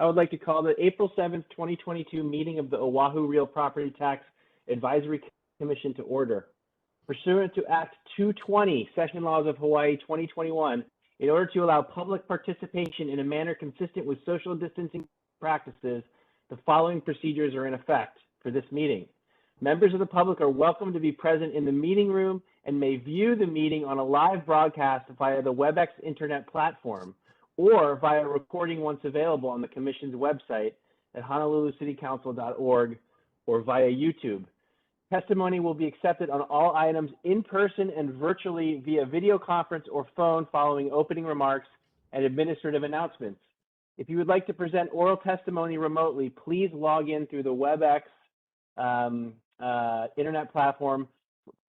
I would like to call the April 7th, 2022 meeting of the Oahu Real Property Tax Advisory Commission to order. Pursuant to Act 220, Session Laws of Hawaii 2021, in order to allow public participation in a manner consistent with social distancing practices, the following procedures are in effect for this meeting. Members of the public are welcome to be present in the meeting room and may view the meeting on a live broadcast via the WebEx internet platform or via recording once available on the Commission's website at honolulucitycouncil.org or via YouTube. Testimony will be accepted on all items in person and virtually via video conference or phone following opening remarks and administrative announcements. If you would like to present oral testimony remotely, please log in through the WebEx internet platform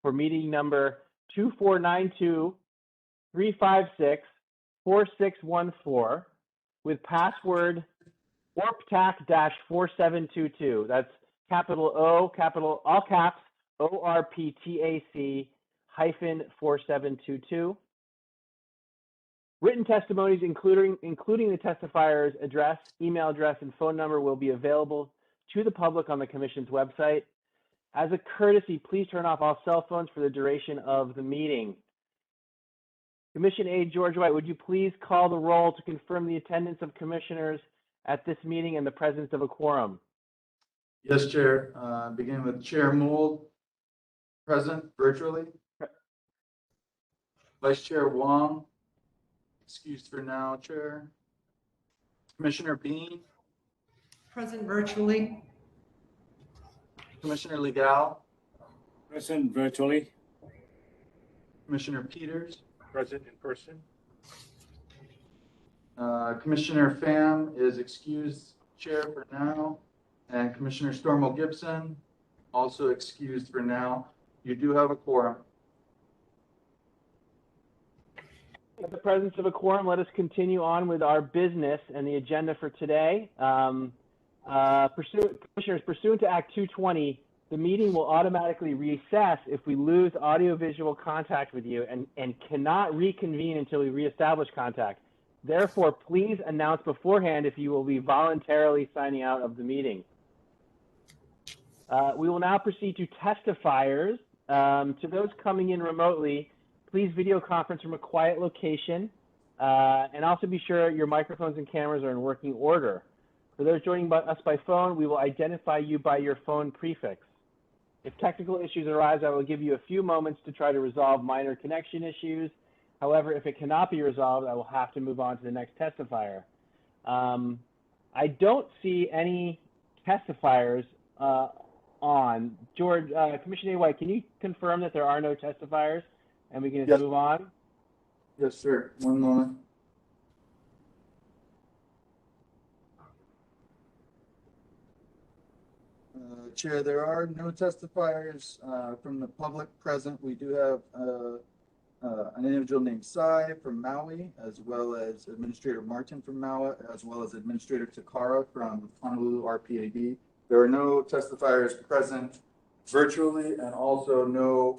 for meeting number 2492-356-4614 with password ORPTAC-4722. That's capital O, capital all caps, ORPTAC -4722. Written testimonies, including the testifier's address, email address, and phone number will be available to the public on the Commission's website. As a courtesy, please turn off all cell phones for the duration of the meeting. Commission Aide George White, would you please call the roll to confirm the attendance of commissioners at this meeting and the presence of a quorum? Yes, Chair. Beginning with Chair Mould, present virtually. Vice Chair Wong, excused for now, Chair. Commissioner Bean. Present virtually. Commissioner Legal. Present virtually. Commissioner Peters. Present in person. Commissioner Pham is excused, Chair, for now. And Commissioner Stormo Gibson, also excused for now. You do have a quorum. In the presence of a quorum, let us continue on with our business and the agenda for today. Commissioners, pursuant to Act 220, the meeting will automatically recess if we lose audio-visual contact with you and cannot reconvene until we reestablish contact. Therefore, please announce beforehand if you will be voluntarily signing out of the meeting. We will now proceed to testifiers. To those coming in remotely, please video conference from a quiet location, and also be sure your microphones and cameras are in working order. For those joining us by phone, we will identify you by your phone prefix. If technical issues arise, I will give you a few moments to try to resolve minor connection issues. However, if it cannot be resolved, I will have to move on to the next testifier. I don't see any testifiers on. George, Commissioner White, can you confirm that there are no testifiers and we can just move on? Yes, sir. One moment. Chair, there are no testifiers from the public present. We do have an individual named Sai from Maui, as well as Administrator Martin from Maui, as well as Administrator Takara from Honolulu RPAD. There are no testifiers present virtually, and also no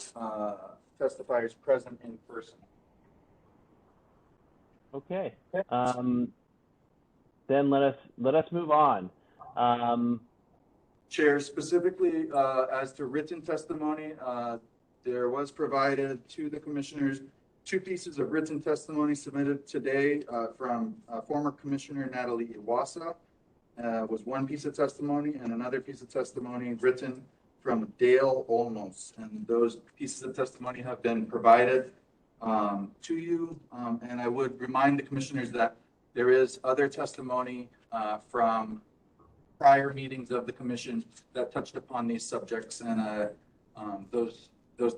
testifiers present in person. Okay. Then let us move on. Chair, specifically as to written testimony, there was provided to the commissioners 2 pieces of written testimony submitted today from former Commissioner Natalie Iwasa. Was 1 piece of testimony, and another piece of testimony written from Dale Olmos. And those pieces of testimony have been provided to you. And I would remind the commissioners that there is other testimony from prior meetings of the commission that touched upon these subjects, and those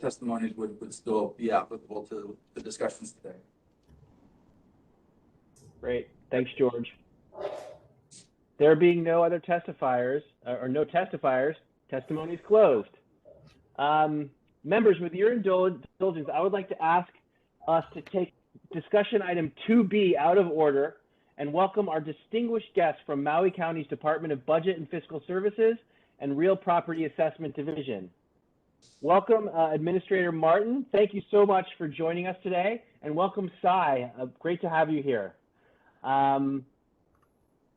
testimonies would still be applicable to the discussions today. Great, thanks, George. There being no other testifiers, or no testifiers, testimony is closed. Members, with your indulgence, I would like to ask us to take discussion item 2B out of order and welcome our distinguished guests from Maui County's Department of Budget and Fiscal Services and Real Property Assessment Division. Welcome, Administrator Martin. Thank you so much for joining us today, and welcome, Sai. Great to have you here.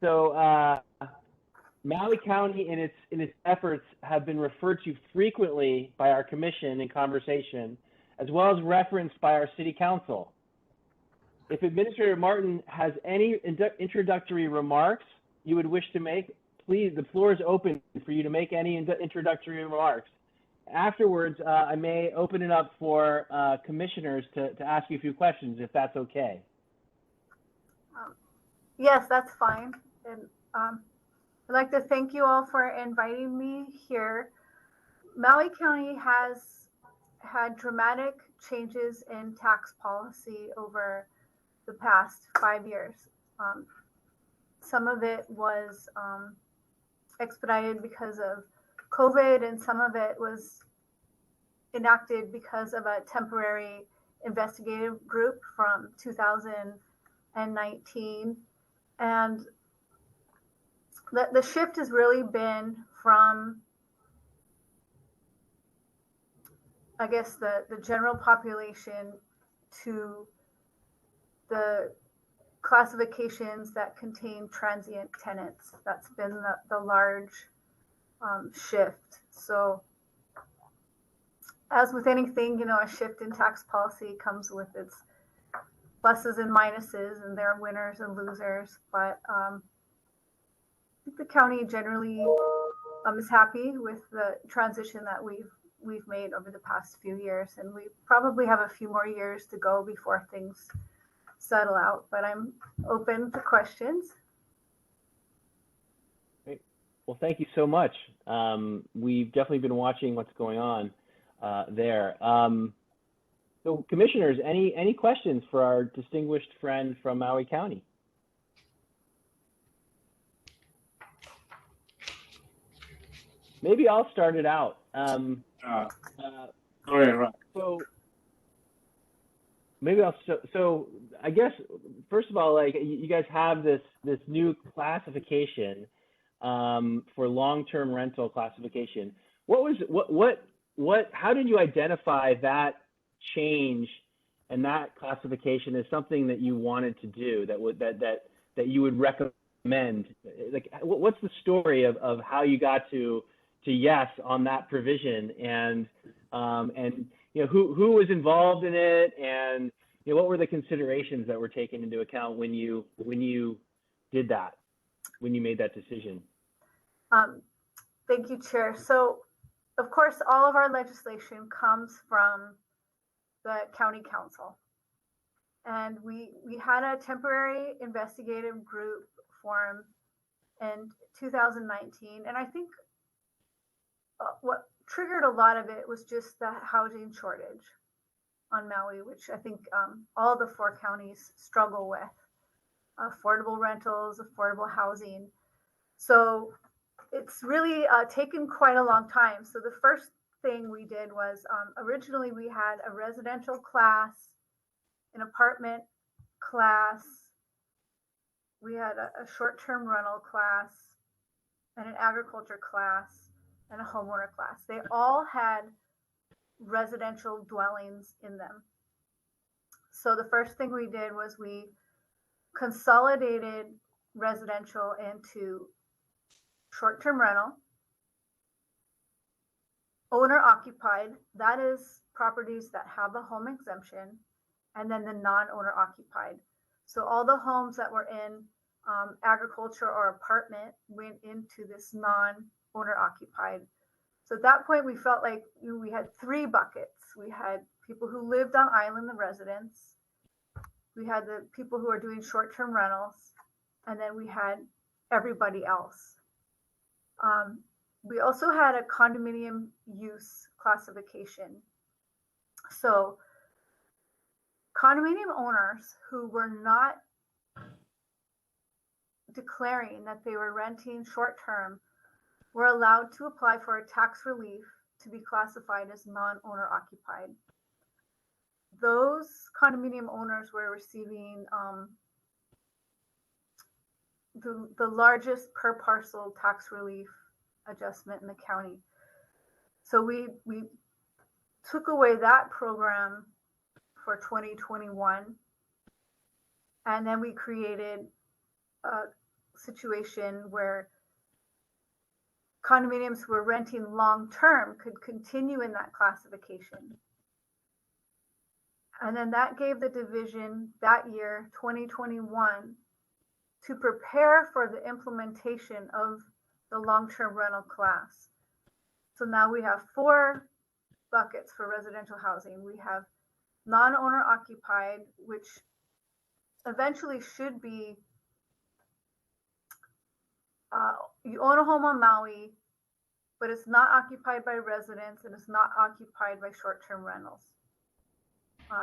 So Maui County, in its efforts, have been referred to frequently by our commission in conversation, as well as referenced by our city council. If Administrator Martin has any introductory remarks you would wish to make, please, the floor is open for you to make any introductory remarks. Afterwards, I may open it up for commissioners to ask you a few questions, if that's okay. Yes, that's fine. And I'd like to thank you all for inviting me here. Maui County has had dramatic changes in tax policy over the past 5 years. Some of it was expedited because of COVID, and some of it was enacted because of a temporary investigative group from 2019. And the shift has really been from, I guess, the general population to the classifications that contain transient tenants. That's been the large shift. So as with anything, a shift in tax policy comes with its pluses and minuses, and there are winners and losers. But I think the county generally is happy with the transition that we've made over the past few years, and we probably have a few more years to go before things settle out. But I'm open to questions. Great. Well, thank you so much. We've definitely been watching what's going on there. So, commissioners, any questions for our distinguished friend from Maui County? Maybe I'll start it out. Go ahead, Ron. So maybe so I guess, first of all, like, you guys have this new classification for long-term rental classification. How did you identify that change and that classification as something that you wanted to do, that you would recommend? Like, what's the story of how you got to yes on that provision, and who was involved in it, and what were the considerations that were taken into account when you did that, when you made that decision? Thank you, Chair. So, of course, all of our legislation comes from the county council, and we had a temporary investigative group formed in 2019, and I think what triggered a lot of it was just the housing shortage on Maui, which I think all the 4 counties struggle with: affordable rentals, affordable housing. So it's really taken quite a long time. So the first thing we did was, originally we had a residential class, an apartment class, we had a short-term rental class, and an agriculture class, and a homeowner class. They all had residential dwellings in them. So the first thing we did was we consolidated residential into short-term rental, owner occupied, that is properties that have a home exemption, and then the non-owner occupied. So all the homes that were in agriculture or apartment went into this non-owner occupied. So at that point, we felt like we had 3 buckets. We had people who lived on island, the residents. We had the people who are doing short-term rentals, and then we had everybody else. We also had a condominium use classification. So condominium owners who were not declaring that they were renting short-term were allowed to apply for a tax relief to be classified as non-owner occupied. Those condominium owners were receiving the largest per parcel tax relief adjustment in the county. So we took away that program for 2021, and then we created situation where condominiums who were renting long-term could continue in that classification. And then that gave the division that year, 2021, to prepare for the implementation of the long-term rental class. So now we have 4 buckets for residential housing. We have non-owner occupied, which eventually should be, you own a home on Maui, but it's not occupied by residents and it's not occupied by short-term rentals.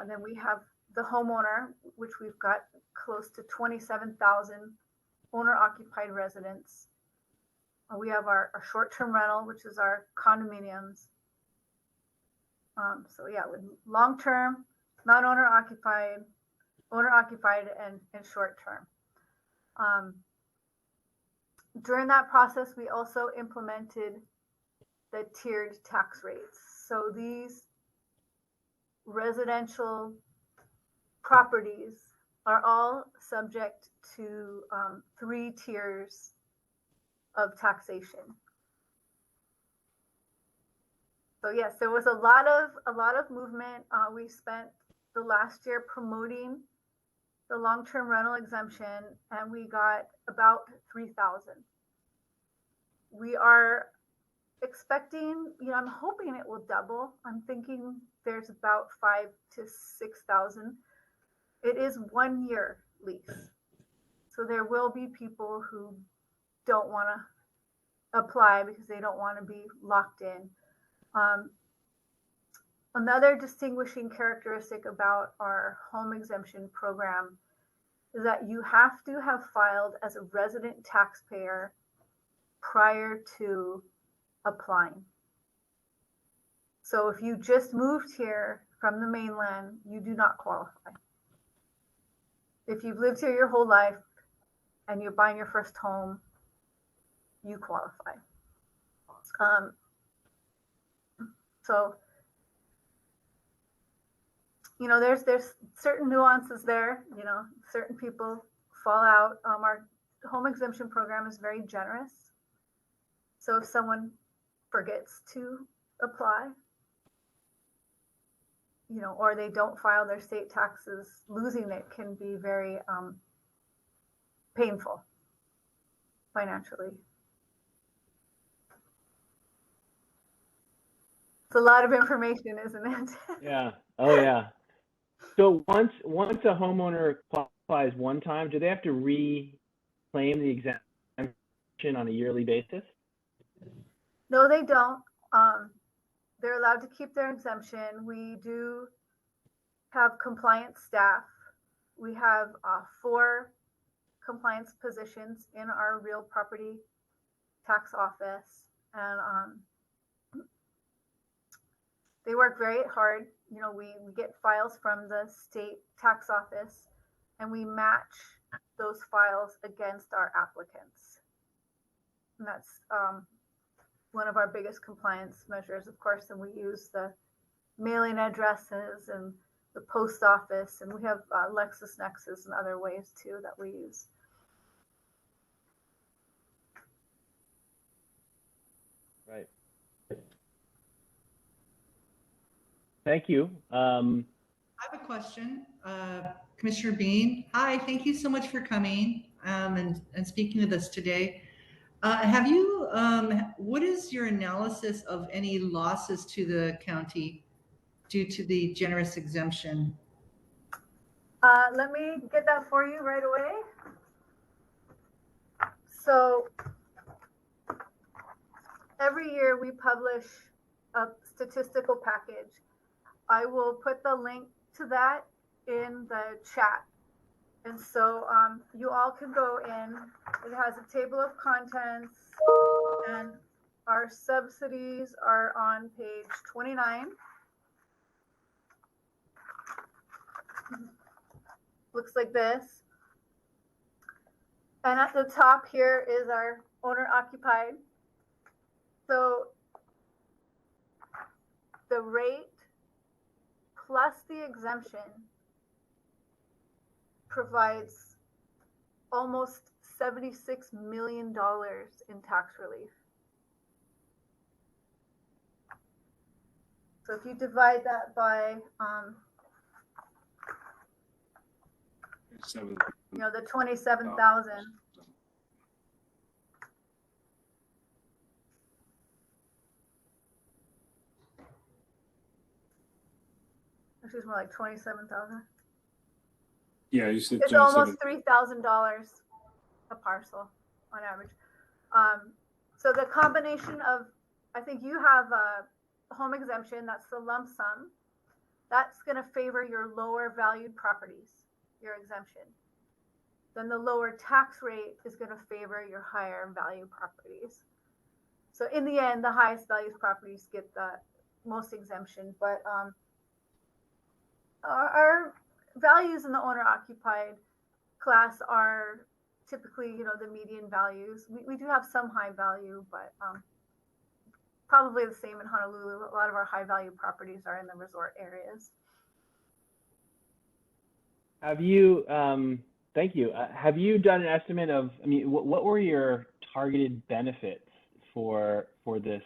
Then we have the homeowner, which we've got close to 27,000 owner-occupied residents. We have our short-term rental, which is our condominiums. So yeah, with long-term, not owner-occupied, owner-occupied, and short-term. During that process, we also implemented the tiered tax rates. So these residential properties are all subject to 3 tiers of taxation. So yes, there was a lot of movement. We spent the last year promoting the long-term rental exemption, and we got about 3,000. We are expecting, I'm hoping it will double. I'm thinking there's about 5,000 to 6,000. It is 1 year lease. So there will be people who don't want to apply because they don't want to be locked in. Another distinguishing characteristic about our home exemption program is that you have to have filed as a resident taxpayer prior to applying. So if you just moved here from the mainland, you do not qualify. If you've lived here your whole life and you're buying your first home, you qualify. So, there's certain nuances there. Certain people fall out. Our home exemption program is very generous. So if someone forgets to apply, or they don't file their state taxes, losing it can be very painful financially. It's a lot of information, isn't it? Yeah. Oh, yeah. So once a homeowner qualifies one time, do they have to reclaim the exemption on a yearly basis? No, they don't. They're allowed to keep their exemption. We do have compliance staff. We have 4 compliance positions in our real property tax office, and they work very hard. We get files from the state tax office, and we match those files against our applicants. And that's one of our biggest compliance measures, of course. And we use the mailing addresses and the post office, and we have LexisNexis and other ways too that we use. Right. Thank you. I have a question. Commissioner Bean, hi, thank you so much for coming and speaking with us today. Have you, what is your analysis of any losses to the county due to the generous exemption? Let me get that for you right away. So every year we publish a statistical package. I will put the link to that in the chat. And so you all can go in. It has a table of contents, and our subsidies are on page 29. Looks like this. And at the top here is our owner occupied. So the rate plus the exemption provides almost $76 million in tax relief. So if you divide that by, the 27,000, which is more like 27,000. Yeah, you said It's almost $3,000 a parcel on average. So the combination of, I think you have a home exemption, that's the lump sum. That's going to favor your lower valued properties, your exemption. Then the lower tax rate is going to favor your higher value properties. So in the end, the highest valued properties get the most exemption, but our values in the owner occupied class are typically, the median values. We do have some high value, but probably the same in Honolulu. A lot of our high value properties are in the resort areas. Have you, thank you. Have you done an estimate of, what were your targeted benefits for this?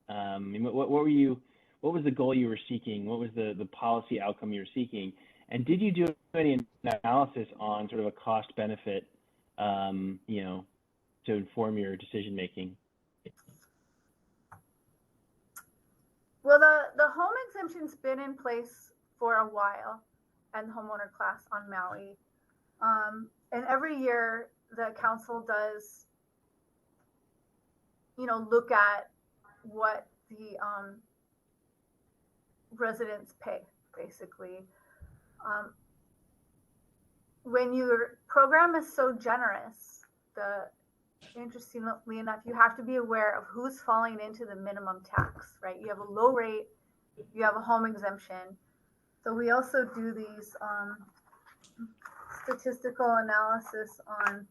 What was the goal you were seeking? What was the policy outcome you were seeking? And did you do any analysis on sort of a cost benefit, to inform your decision making? Well, the home exemption's been in place for a while, and the homeowner class on Maui. And every year the council does, look at what the residents pay, basically. When your program is so generous, interestingly enough, you have to be aware of who's falling into the minimum tax, right? You have a low rate, you have a home exemption. So we also do these statistical analysis on,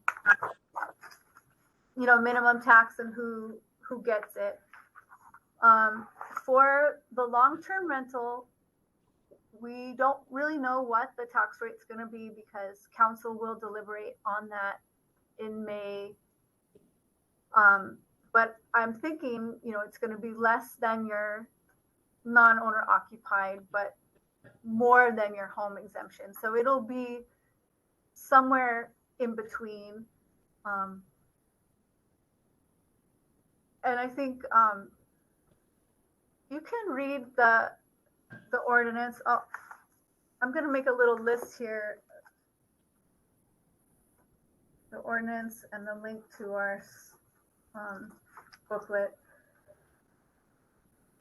minimum tax and who gets it. For the long-term rental, we don't really know what the tax rate's going to be because council will deliberate on that in May. But I'm thinking, it's going to be less than your non-owner occupied, but more than your home exemption. So it'll be somewhere in between. And I think you can read the ordinance. Oh, I'm going to make a little list here. The ordinance and the link to our booklet.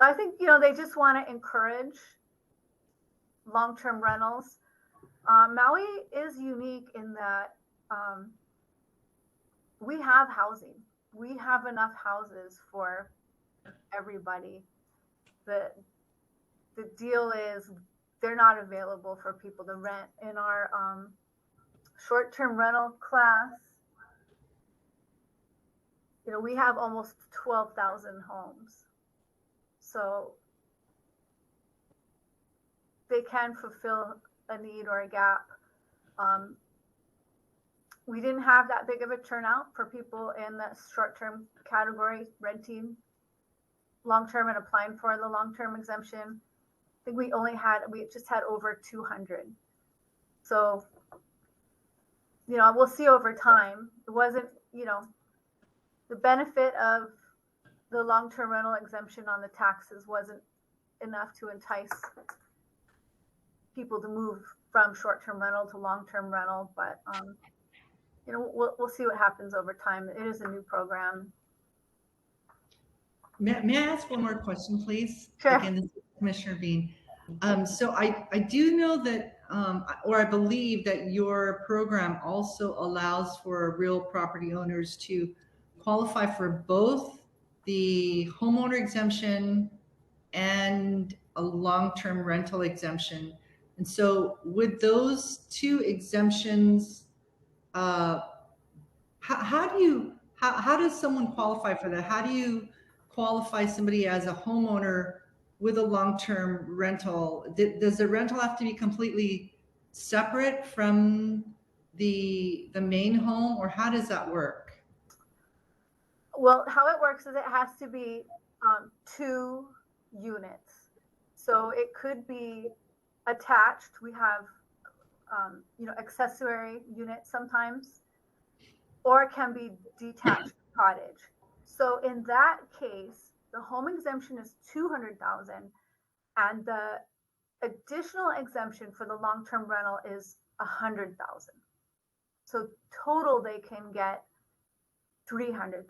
I think, they just want to encourage long-term rentals. Maui is unique in that we have housing. We have enough houses for everybody. The deal is they're not available for people to rent. In our short-term rental class, we have almost 12,000 homes. So they can fulfill a need or a gap. We didn't have that big of a turnout for people in the short-term category renting long-term and applying for the long-term exemption. I think we just had over 200. So, we'll see over time. It wasn't, the benefit of the long-term rental exemption on the taxes wasn't enough to entice people to move from short-term rental to long-term rental, but we'll see what happens over time. It is a new program. May I ask one more question, please? Sure. Again, this is Commissioner Bean. So I do know that, or I believe that your program also allows for real property owners to qualify for both the homeowner exemption and a long-term rental exemption. And so with those two exemptions, how does someone qualify for that? How do you qualify somebody as a homeowner with a long-term rental? Does the rental have to be completely separate from the main home, or how does that work? Well, how it works is it has to be 2 units. So it could be attached. We have, accessory units sometimes, or it can be detached cottage. So in that case, the home exemption is 200,000, and the additional exemption for the long-term rental is 100,000. So total they can get 300,000.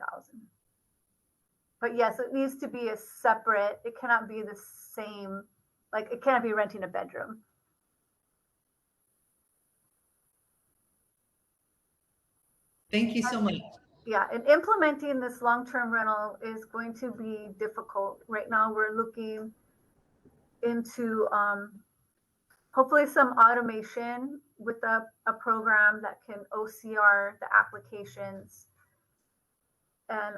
But yes, it needs to be a separate. It cannot be the same. Like, it cannot be renting a bedroom. Thank you so much. Yeah, and implementing this long-term rental is going to be difficult. Right now, we're looking into hopefully some automation with a program that can OCR the applications and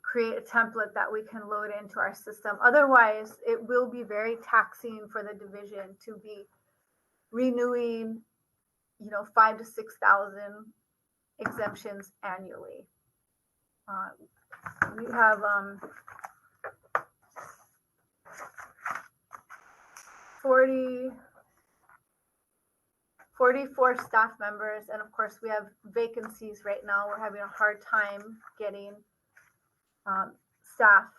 create a template that we can load into our system. Otherwise, it will be very taxing for the division to be renewing, 5,000 to 6,000 exemptions annually. We have 44 staff members, and of course we have vacancies right now. We're having a hard time getting staff.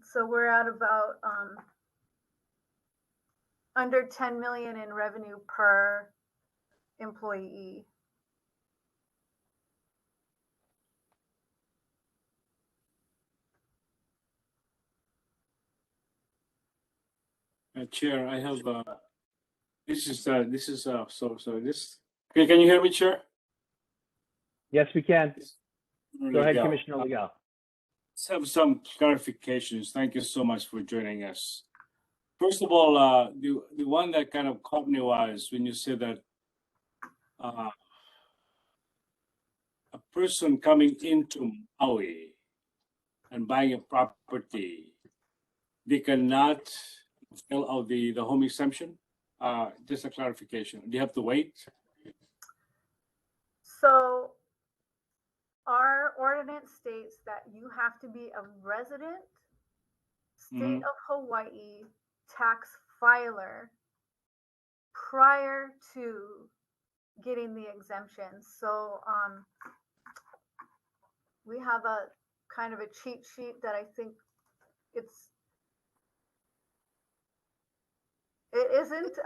So we're at about under 10 million in revenue per employee. Chair, I have can you hear me, Chair? Yes, we can. Go ahead, Legal. Commissioner Legal. Let's have some clarifications. Thank you so much for joining us. First of all, the one that kind of caught me was when you said that a person coming into Maui and buying a property, they cannot fill out the home exemption. Just a clarification. Do you have to wait? So our ordinance states that you have to be a resident, state of Hawaii tax filer prior to getting the exemption. So we have a kind of a cheat sheet that I think it isn't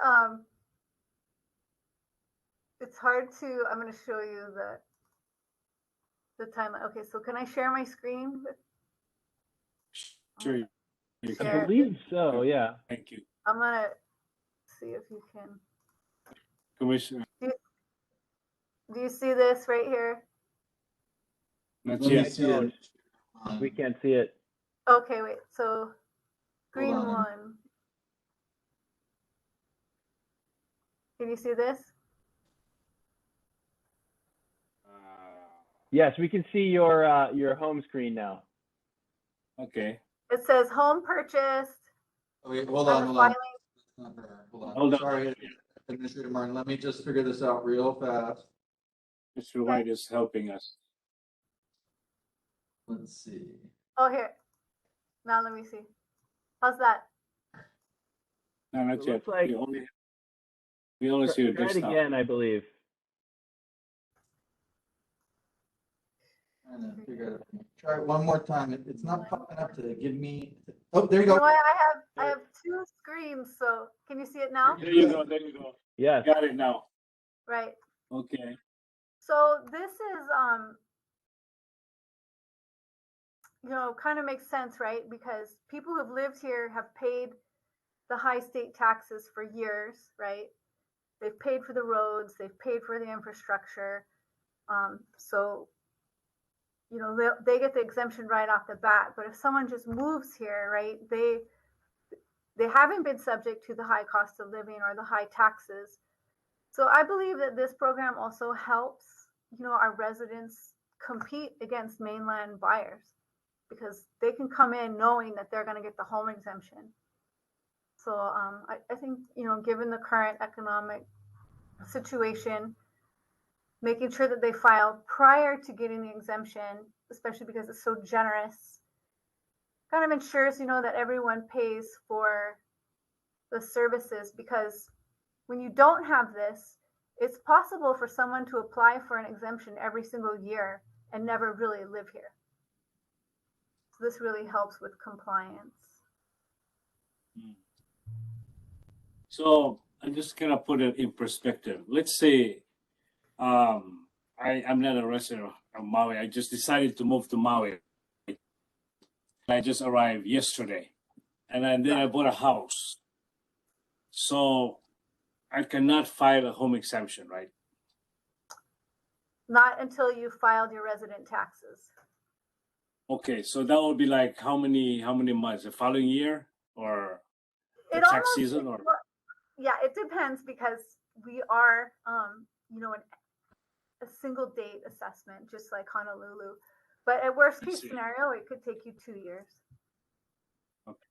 it's hard to, I'm going to show you the timeline. Okay, so can I share my screen? Sure. You I can. believe so, yeah. Thank you. I'm going to see if you can. Commissioner. Do you see this right here? Not Let me yet. see it. We can't see it. Okay, wait. So green Hold on. one. Can you see this? Yes, we can see your home screen now. Okay. It says home purchased. Okay, hold I'm on, hold on. filing. It's not there. Hold on. Hold on. Sorry, Administrator Martin, let me just figure this out real fast. Mr. White is helping us. Let's see. Oh, here. Now let me see. How's that? No, not It yet. looks like- We only see the Try it desktop. again, I believe. Trying to figure it out. Try it one more time. It's not popping up today. Give me, oh, there you You know go. what? I have 2 screens, so can you see it now? There you go. There you go. Yes. Got it now. Right. Okay. So this is kind of makes sense, right? Because people who've lived here have paid the high state taxes for years, right? They've paid for the roads, they've paid for the infrastructure. So they get the exemption right off the bat. But if someone just moves here, right, they haven't been subject to the high cost of living or the high taxes. So I believe that this program also helps, our residents compete against mainland buyers because they can come in knowing that they're going to get the home exemption. So I think, given the current economic situation, making sure that they file prior to getting the exemption, especially because it's so generous, kind of ensures, that everyone pays for the services, because when you don't have this, it's possible for someone to apply for an exemption every single year and never really live here. So this really helps with compliance. So I'm just gonna put it in perspective. Let's say I'm not a resident of Maui. I just decided to move to Maui. I just arrived yesterday, and then I bought a house. So I cannot file a home exemption, right? Not until you filed your resident taxes. Okay, so that would be like how many months? The following year or the tax season, or? Yeah, it depends, because we are, a single date assessment, just like Honolulu. But at worst case scenario, it could take you 2 years. Okay,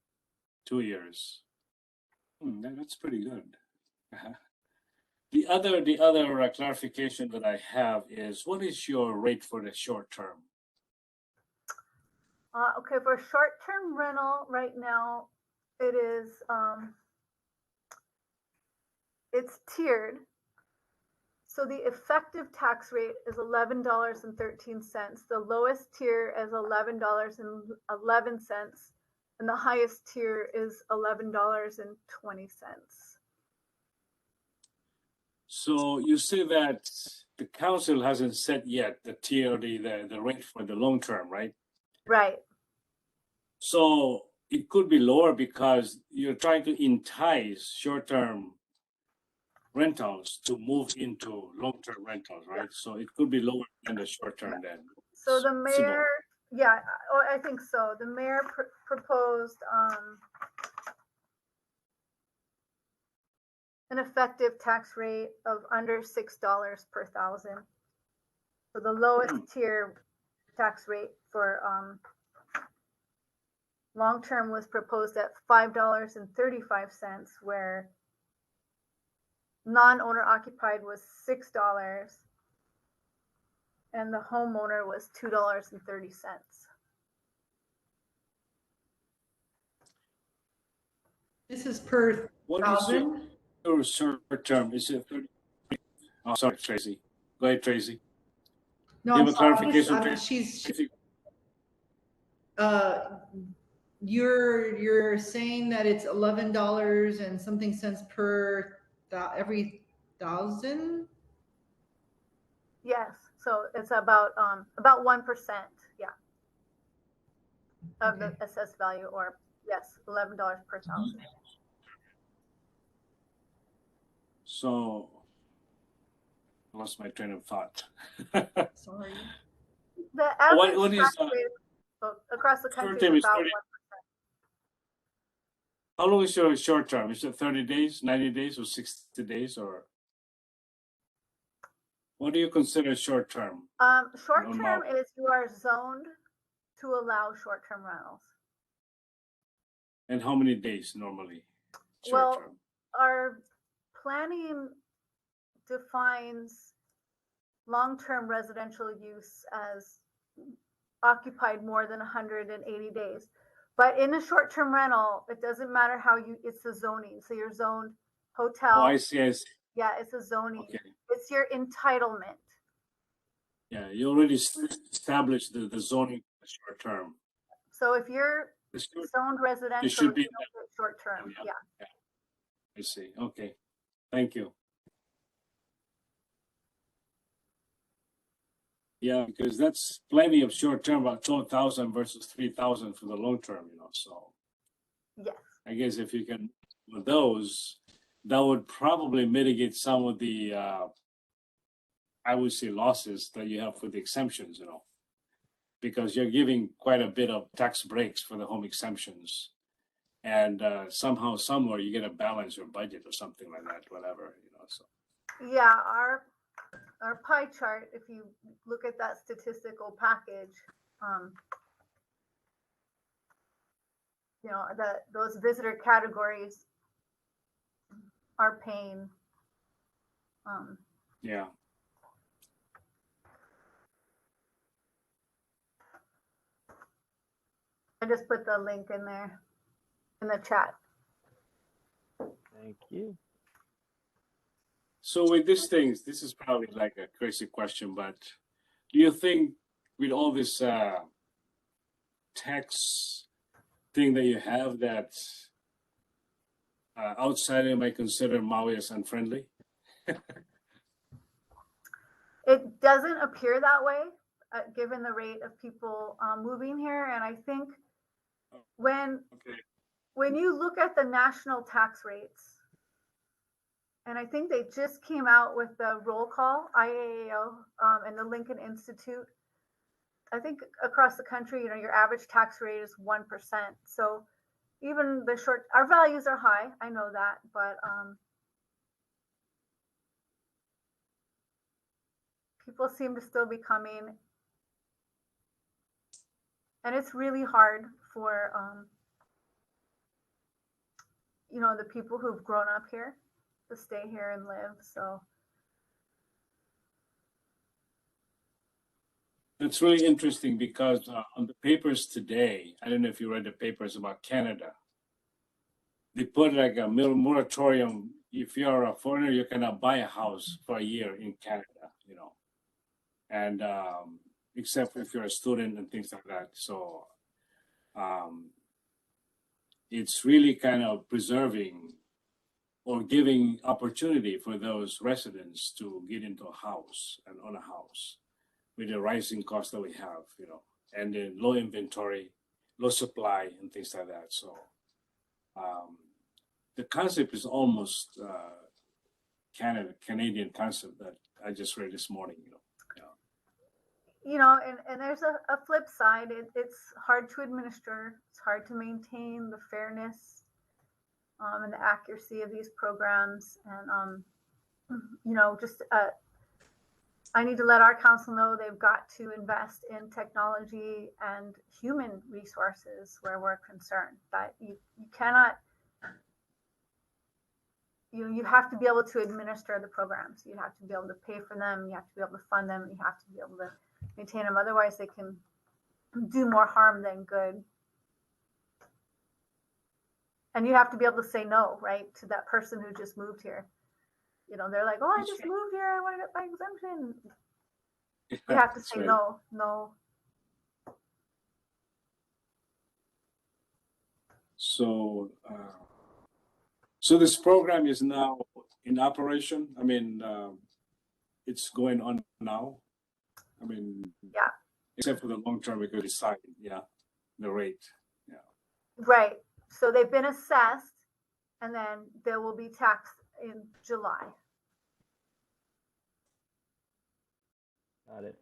2 years. That's pretty good. The other clarification that I have is, what is your rate for the short term? Okay, for short-term rental right now, it is it's tiered. So the effective tax rate is $11.13. The lowest tier is $11.11, and the highest tier is $11.20. So you say that the council hasn't set yet the tier, the rate for the long term, right? Right. So it could be lower because you're trying to entice short-term rentals to move into long-term rentals, right? So it could be lower than the short-term then. So the mayor, yeah, I think so. The mayor proposed an effective tax rate of under $6 per thousand. So the lowest tier tax rate for long-term was proposed at $5.35, where non-owner occupied was $6, and the homeowner was $2.30. This is per What thousand? is your short term? Is it 30? Oh, sorry, Tracy. Go ahead, Tracy. No, Give I'm a sorry. clarification, You're saying that it's $11 and something cents per every thousand? Yes, so it's about 1%, yeah, of the assessed value, or yes, $11 per thousand. So I lost my train of thought. Sorry. The average what is tax rate across the country short-term is about 30? 1%. How long is your short term? Is it 30 days, 90 days, or 60 days, or what do you consider short term? Short term is you are zoned to allow short term rentals. And how many days normally? Well, our planning defines long-term residential use as occupied more than 180 days. But in a short-term rental, it doesn't matter it's the zoning. So you're zoned hotel. Oh, I see. Yeah, it's a zoning. Okay. It's your entitlement. Yeah, you already established the zoning short term. So if you're zoned residential, it should be short term. Yeah. I see. Okay. Thank you. Yeah, because that's plenty of short term, about 12,000 versus 3,000 for the long term, so. Yes. I guess if you can, with those, that would probably mitigate some of the, I would say, losses that you have for the exemptions, because you're giving quite a bit of tax breaks for the home exemptions. And somehow, somewhere, you get to balance your budget or something like that, whatever, so. Yeah, our pie chart, if you look at that statistical package, those visitor categories are paying Yeah. I just put the link in there in the chat. Thank you. So with these things, this is probably like a crazy question, but do you think with all this tax thing that you have that outsider might consider Maui as unfriendly? It doesn't appear that way, given the rate of people moving here. And I think when you look at the national tax rates, and I think they just came out with the roll call, IAAO, and the Lincoln Institute. I think across the country, your average tax rate is 1%. So even our values are high, I know that, but people seem to still be coming. And it's really hard for, the people who've grown up here to stay here and live. So it's really interesting because on the papers today, I don't know if you read the papers about Canada. They put like a moratorium. If you're a foreigner, you cannot buy a house for a year in Canada, and except if you're a student and things like that. So it's really kind of preserving or giving opportunity for those residents to get into a house and own a house with the rising cost that we have, and the low inventory, low supply, and things like that. So the concept is almost Canadian concept that I just read this morning. And there's a flip side. It's hard to administer. It's hard to maintain the fairness and the accuracy of these programs. And, I need to let our council know they've got to invest in technology and human resources where we're concerned. That you cannot, you have to be able to administer the programs. You have to be able to pay for them. You have to be able to fund them. You have to be able to maintain them. Otherwise, they can do more harm than good. And you have to be able to say no, right, to that person who just moved here. They're like, oh, I just moved here. I want to get my exemption. You have to say right. No. So, so this program is now in operation. I mean, it's going on now. I mean, yeah. Except for the long term, we could decide, the rate. Yeah. Right. So they've been assessed, and then there will be taxed in July. Got it.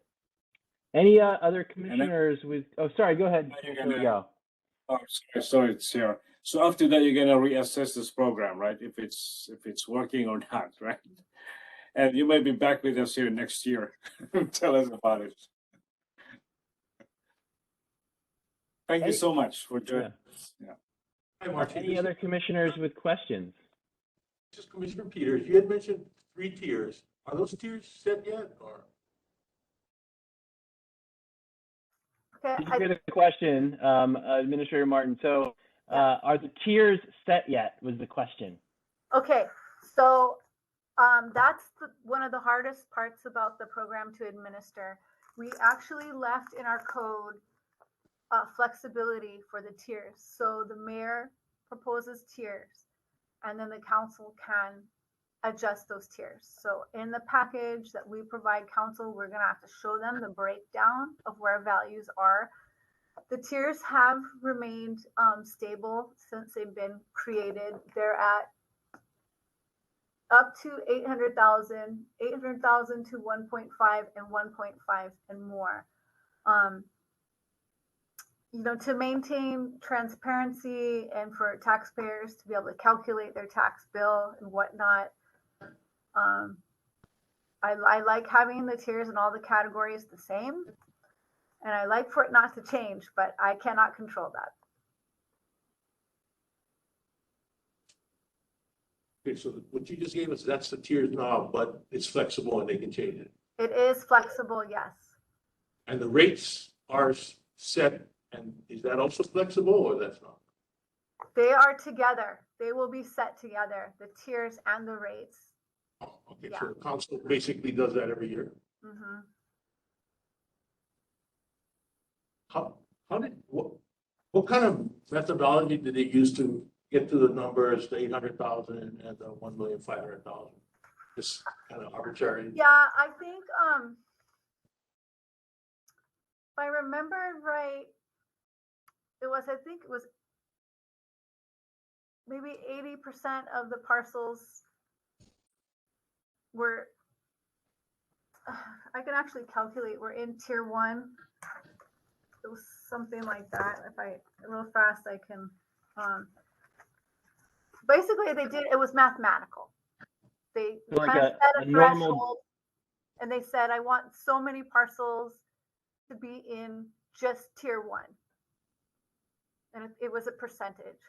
Any other commissioners with? Oh, sorry. Go ahead. There we go. Oh, sorry, it's here. So after that, you're gonna reassess this program, right? If it's working or not, right? And you may be back with us here next year. Tell us about it. Thank you so much for joining us. Yeah. Hi, Martin. Any other commissioners with questions? This is Commissioner Peters. You had mentioned 3 tiers. Are those tiers set yet, or? Okay. Did you hear the question, Administrator Martin? So are the tiers set yet was the question. Okay. So that's one of the hardest parts about the program to administer. We actually left in our code flexibility for the tiers. So the mayor proposes tiers, and then the council can adjust those tiers. So in the package that we provide council, we're going to have to show them the breakdown of where values are. The tiers have remained stable since they've been created. They're at up to 800,000 to 1.5 and 1.5 and more. To maintain transparency and for taxpayers to be able to calculate their tax bill and whatnot. I like having the tiers in all the categories the same, and I like for it not to change, but I cannot control that. Okay, so what you just gave us, that's the tiers now, but it's flexible and they can change it. It is flexible, yes. And the rates are set, and is that also flexible or that's not? They are together. They will be set together, the tiers and the rates. Oh, okay, Yeah. so the council basically does that every year? hmm How did, what kind of methodology did they use to get to the numbers, the 800,000 and the 1,500,000? Just kind of arbitrary? Yeah, I think, if I remember right, I think it was maybe 80% of the parcels were, I can actually calculate, we're in tier 1. It was something like that. If I, real fast, I can, basically it was mathematical. They So like kind of set a a normal, threshold and they said, I want so many parcels to be in just tier 1. And it was a percentage.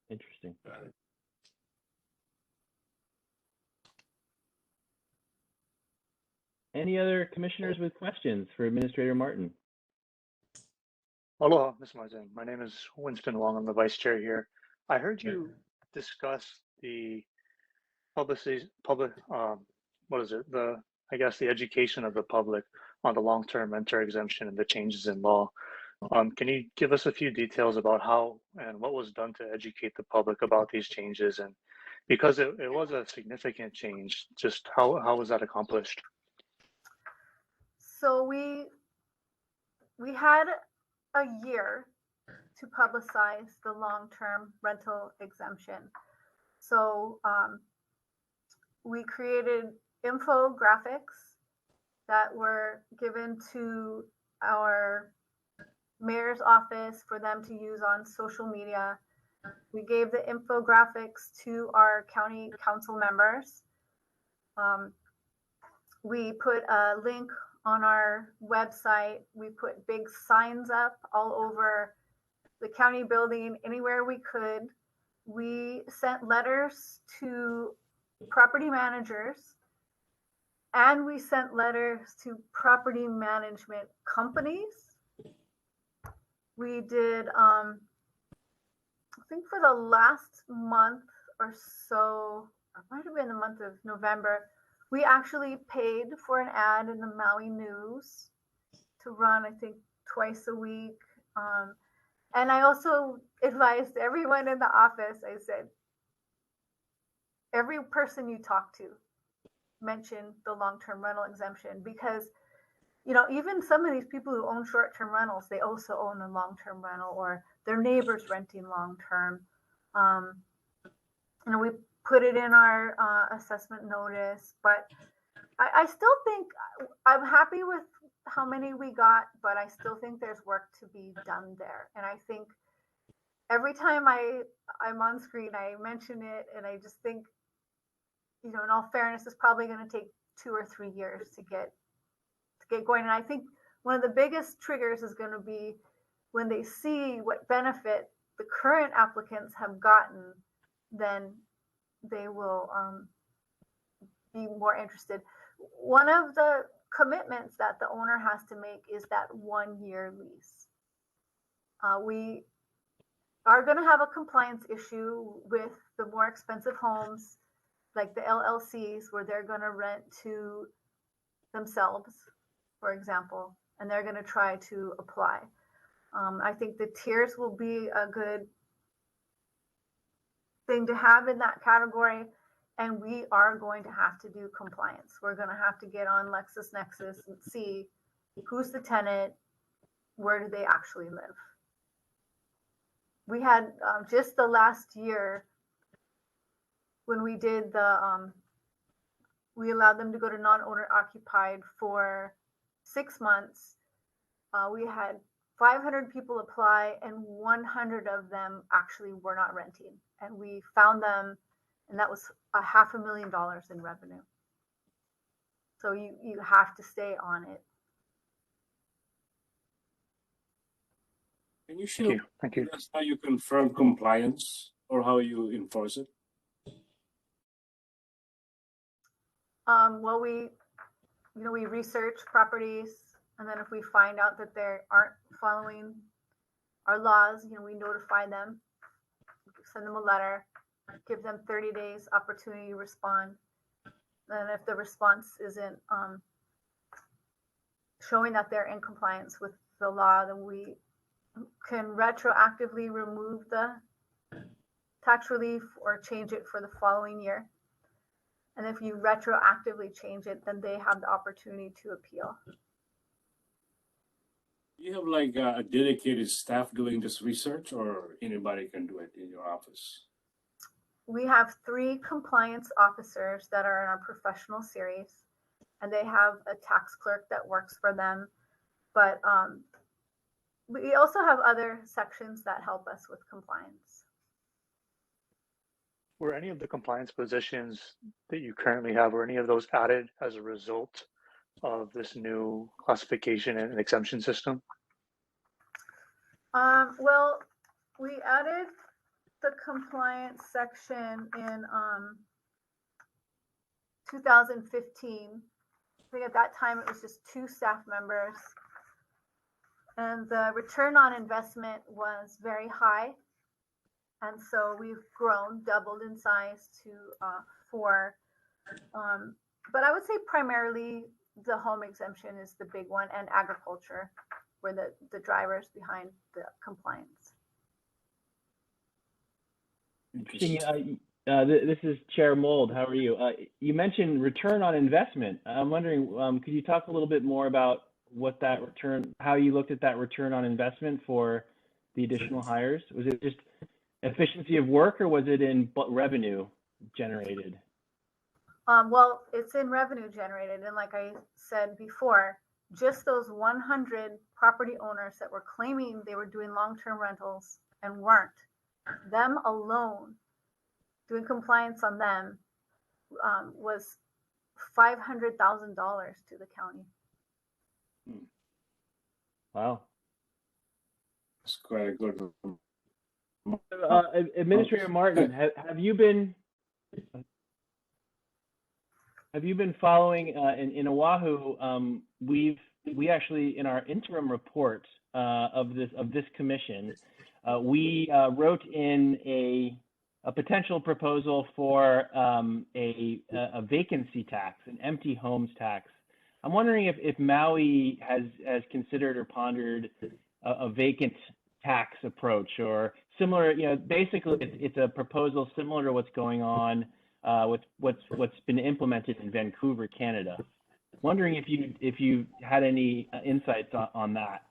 interesting. Got it. Any other commissioners with questions for Administrator Martin? Aloha, Ms. Mazen. My name is Winston Wong. I'm the vice chair here. I heard you discuss the what is it? I guess the education of the public on the long-term renter exemption and the changes in law. Can you give us a few details about how and what was done to educate the public about these changes? And because it was a significant change, just how was that accomplished? So we had a year to publicize the long-term rental exemption. So we created infographics that were given to our mayor's office for them to use on social media. We gave the infographics to our county council members. We put a link on our website. We put big signs up all over the county building, anywhere we could. We sent letters to property managers and we sent letters to property management companies. We did, I think for the last month or so, it might have been the month of November, we actually paid for an ad in the Maui News to run, I think, twice a week. And I also advised everyone in the office, I said, every person you talk to, mention the long-term rental exemption, because, you know, even some of these people who own short-term rentals, they also own a long-term rental, or their neighbors renting long-term. You know, we put it in our assessment notice, but I still think I'm happy with how many we got, but I still think there's work to be done there. And I think every time I'm on screen, I mention it, and I just think, you know, in all fairness, it's probably going to take 2 or 3 years to get going. And I think one of the biggest triggers is going to be when they see what benefit the current applicants have gotten, then they will be more interested. One of the commitments that the owner has to make is that 1-year lease. We are going to have a compliance issue with the more expensive homes, like the LLCs, where they're going to rent to themselves, for example, and they're going to try to apply. I think the tiers will be a good thing to have in that category, and we are going to have to do compliance. We're going to have to get on LexisNexis and see who's the tenant, where do they actually live. We had just the last year when we did we allowed them to go to non-owner occupied for 6 months. We had 500 people apply, and 100 of them actually were not renting. And we found them, and that was $500,000 in revenue. So you have to stay on it. Can you share Thank you. that's how you confirm compliance or how you enforce it? Well, we research properties, and then if we find out that they aren't following our laws, we notify them, send them a letter, give them 30 days opportunity to respond. Then if the response isn't showing that they're in compliance with the law, then we can retroactively remove the tax relief or change it for the following year. And if you retroactively change it, then they have the opportunity to appeal. You have like a dedicated staff doing this research, or anybody can do it in your office? We have 3 compliance officers that are in our professional series, and they have a tax clerk that works for them. But we also have other sections that help us with compliance. Were any of the compliance positions that you currently have, were any of those added as a result of this new classification and exemption system? Well, we added the compliance section in 2015. I think at that time it was just 2 staff members. And the return on investment was very high. And so we've grown, doubled in size to 4. But I would say primarily the home exemption is the big one, and agriculture were the drivers behind the compliance. Interesting. This is Chair Mold. How are you? You mentioned return on investment. I'm wondering, could you talk a little bit more about what that return, how you looked at that return on investment for the additional hires? Was it just efficiency of work, or was it in revenue generated? Well, it's in revenue generated. And like I said before, just those 100 property owners that were claiming they were doing long-term rentals and weren't, them alone, doing compliance on them was $500,000 to the county. Wow. That's quite a good. Administrator Martin, have you been following in Oahu? We actually, in our interim report of this commission, we wrote in a potential proposal for a vacancy tax, an empty homes tax. I'm wondering if Maui has considered or pondered a vacant tax approach, or similar. Basically it's a proposal similar to what's going on with what's been implemented in Vancouver, Canada. Wondering if you had any insights on that.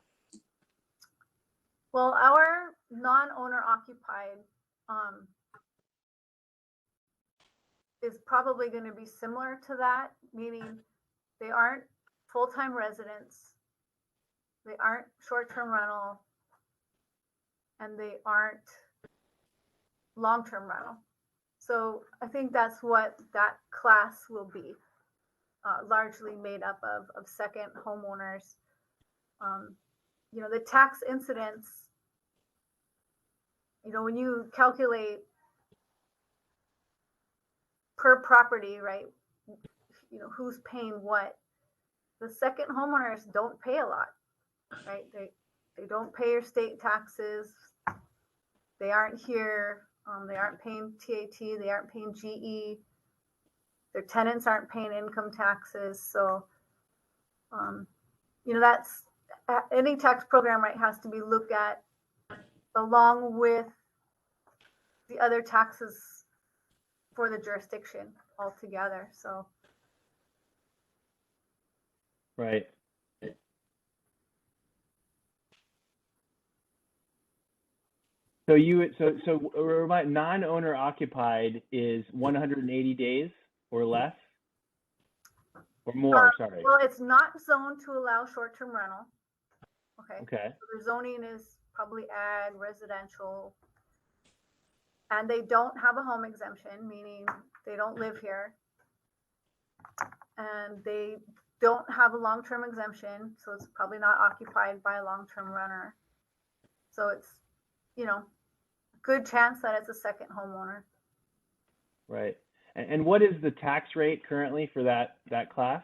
Well, our non-owner occupied is probably going to be similar to that, meaning they aren't full-time residents, they aren't short-term rental, and they aren't long-term rental. So I think that's what that class will be, largely made up of second homeowners. The tax incidence, when you calculate per property, right, who's paying what, the second homeowners don't pay a lot, right? They don't pay your state taxes. They aren't here. They aren't paying TAT. They aren't paying GE. Their tenants aren't paying income taxes. So, that's any tax program, right, has to be looked at along with the other taxes for the jurisdiction altogether. So, right. So remind, non-owner occupied is 180 days or less or more, sorry. Well, it's not zoned to allow short-term rental. Okay. So the zoning is probably ag, residential, and they don't have a home exemption, meaning they don't live here. And they don't have a long-term exemption, so it's probably not occupied by a long-term renter. So it's, good chance that it's a second homeowner. Right. And what is the tax rate currently for that class?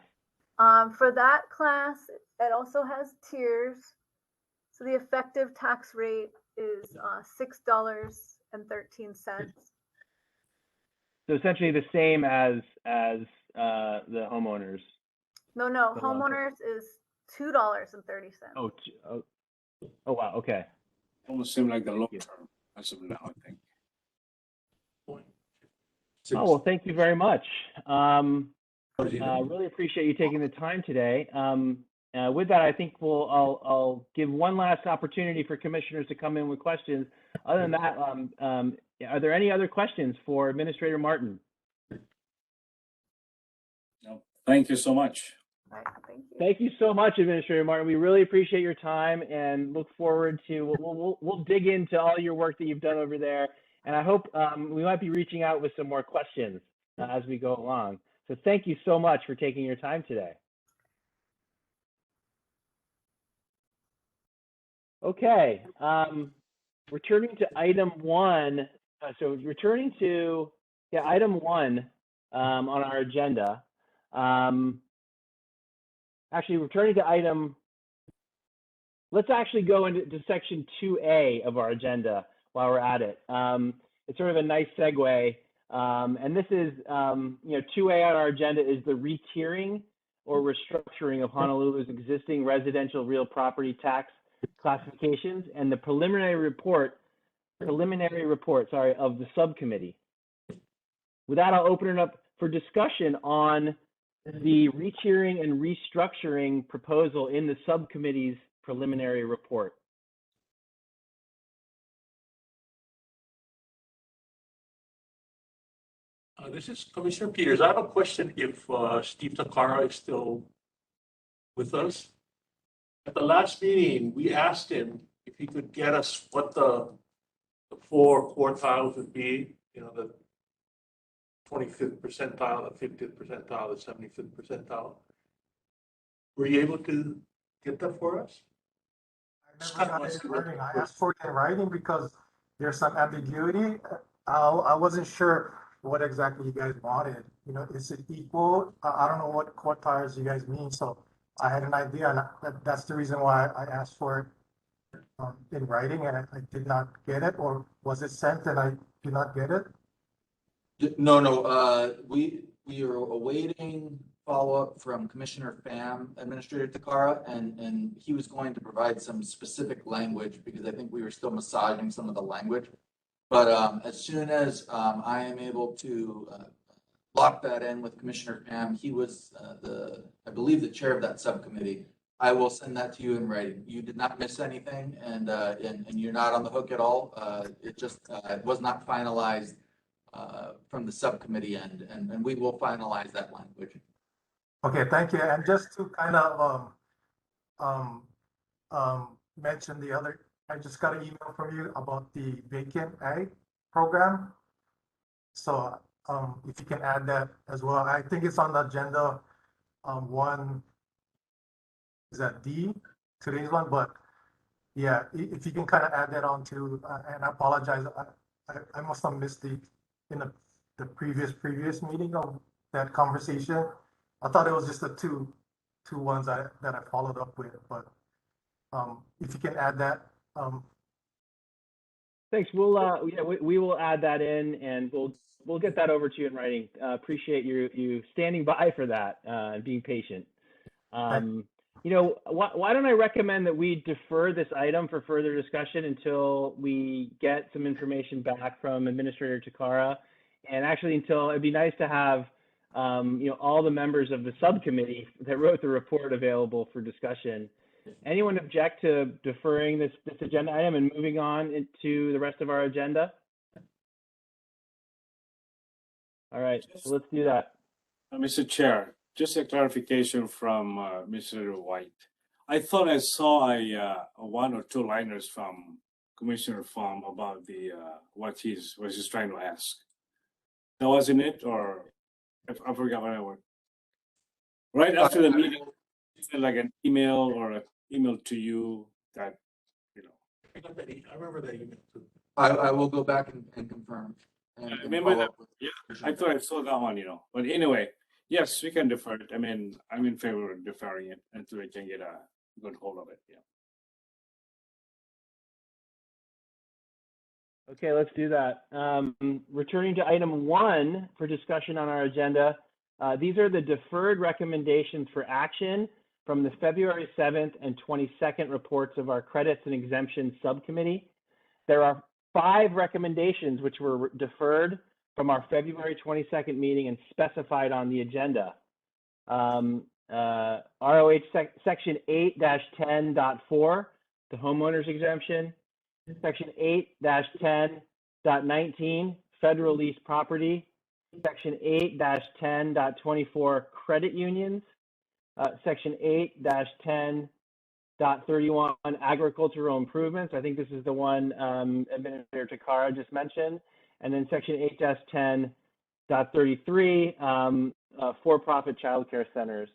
For that class, it also has tiers. So the effective tax rate is $6.13. So essentially the same as the homeowners. No, The long-term. homeowners is $2.30. Oh wow. Okay. Almost seem like the long term as of now, I think. Oh well, thank you very much. Really appreciate you taking the time today. With that, I think I'll give one last opportunity for commissioners to come in with questions. Other than that, are there any other questions for Administrator Martin? No, thank you so much. Right, thank you. Thank you so much, Administrator Martin. We really appreciate your time and look forward to, we'll dig into all your work that you've done over there. And I hope we might be reaching out with some more questions as we go along. So thank you so much for taking your time today. Okay, returning to item one. So returning to item one on our agenda. Actually, returning to item, let's actually go into section 2A of our agenda while we're at it. It's sort of a nice segue. And this is, 2A on our agenda is the retiering or restructuring of Honolulu's existing residential real property tax classifications and the preliminary report, of the subcommittee. With that, I'll open it up for discussion on the retiering and restructuring proposal in the subcommittee's preliminary report. This is Commissioner Peters. I have a question if Steve Takara is still with us. At the last meeting, we asked him if he could get us what the 4 quartiles would be, the 25th percentile, the 50th percentile, the 75th percentile. Were you able to get that for us? I asked for it in writing because there's some ambiguity. I wasn't sure what exactly you guys wanted. Is it equal? I don't know what quartiles you guys mean, so I had an idea, and that's the reason why I asked for it in writing, and I did not get it, or was it sent and I did not get it? No, we are awaiting follow-up from Commissioner Pham, Administrator Takara, and he was going to provide some specific language because I think we were still massaging some of the language. But as soon as I am able to lock that in with Commissioner Pham, he was I believe the chair of that subcommittee. I will send that to you in writing. You did not miss anything, and you're not on the hook at all. It just it was not finalized from the subcommittee end, and we will finalize that language. Okay, thank you. And just to kind of mention the other, I just got an email from you about the vacant ag program. So if you can add that as well. I think it's on the agenda. One is that D, today's one, but yeah, if you can kind of add that on too. And I apologize, I must have missed the previous meeting of that conversation. I thought it was just the two ones that I followed up with, but if you can add that. Thanks. We'll we will add that in, and we'll get that over to you in writing. Appreciate you standing by for that and being patient. Why don't I recommend that we defer this item for further discussion until we get some information back from Administrator Takara, and actually until it'd be nice to have all the members of the subcommittee that wrote the report available for discussion. Anyone object to deferring this agenda item and moving on into the rest of our agenda? All right, so let's do that. Mr. Chair, just a clarification from Mr. White. I thought I saw a 1 or 2 liners from Commissioner Pham about the what he's trying to ask. That wasn't it, or I forgot what I was. Right after the meeting, like an email or an email to you that I remember that email too. I will go back and confirm. And Remember follow that? up with Yeah, Commissioner I thought I saw that one, But anyway, yes, we can defer it. I mean, I'm in favor of deferring it until we can get a good hold of it. Yeah. Okay, let's do that. Returning to item 1 for discussion on our agenda, these are the deferred recommendations for action from the February 7th and 22nd reports of our credits and exemptions subcommittee. There are 5 recommendations which were deferred from our February 22nd meeting and specified on the agenda. ROH section 8-10.4, the homeowners exemption. Section 8-10.19, federal lease property. Section 8-10.24, credit unions. Section 8-10.31, agricultural improvements. I think this is the one Administrator Takara just mentioned. And then section 8-10.33, for-profit childcare centers.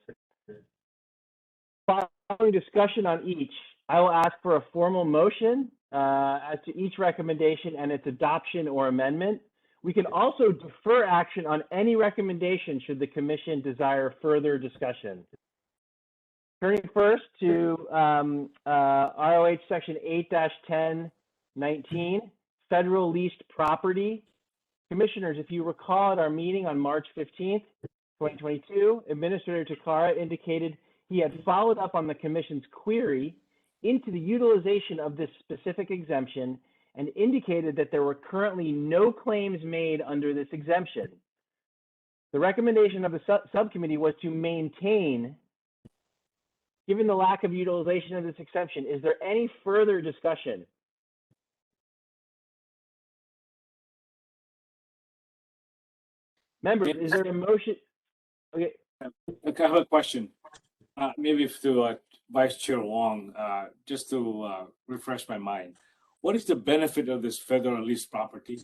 Following discussion on each, I will ask for a formal motion as to each recommendation and its adoption or amendment. We can also defer action on any recommendation should the commission desire further discussion. Turning first to ROH section 8-10.19, federal leased property. Commissioners, if you recall at our meeting on March 15th, 2022, Administrator Takara indicated he had followed up on the commission's query into the utilization of this specific exemption and indicated that there were currently no claims made under this exemption. The recommendation of the subcommittee was to maintain. Given the lack of utilization of this exception, is there any further discussion? Members, is there a motion? Okay. I have a question. Maybe to Vice Chair Wong, just to refresh my mind. What is the benefit of this federal leased property?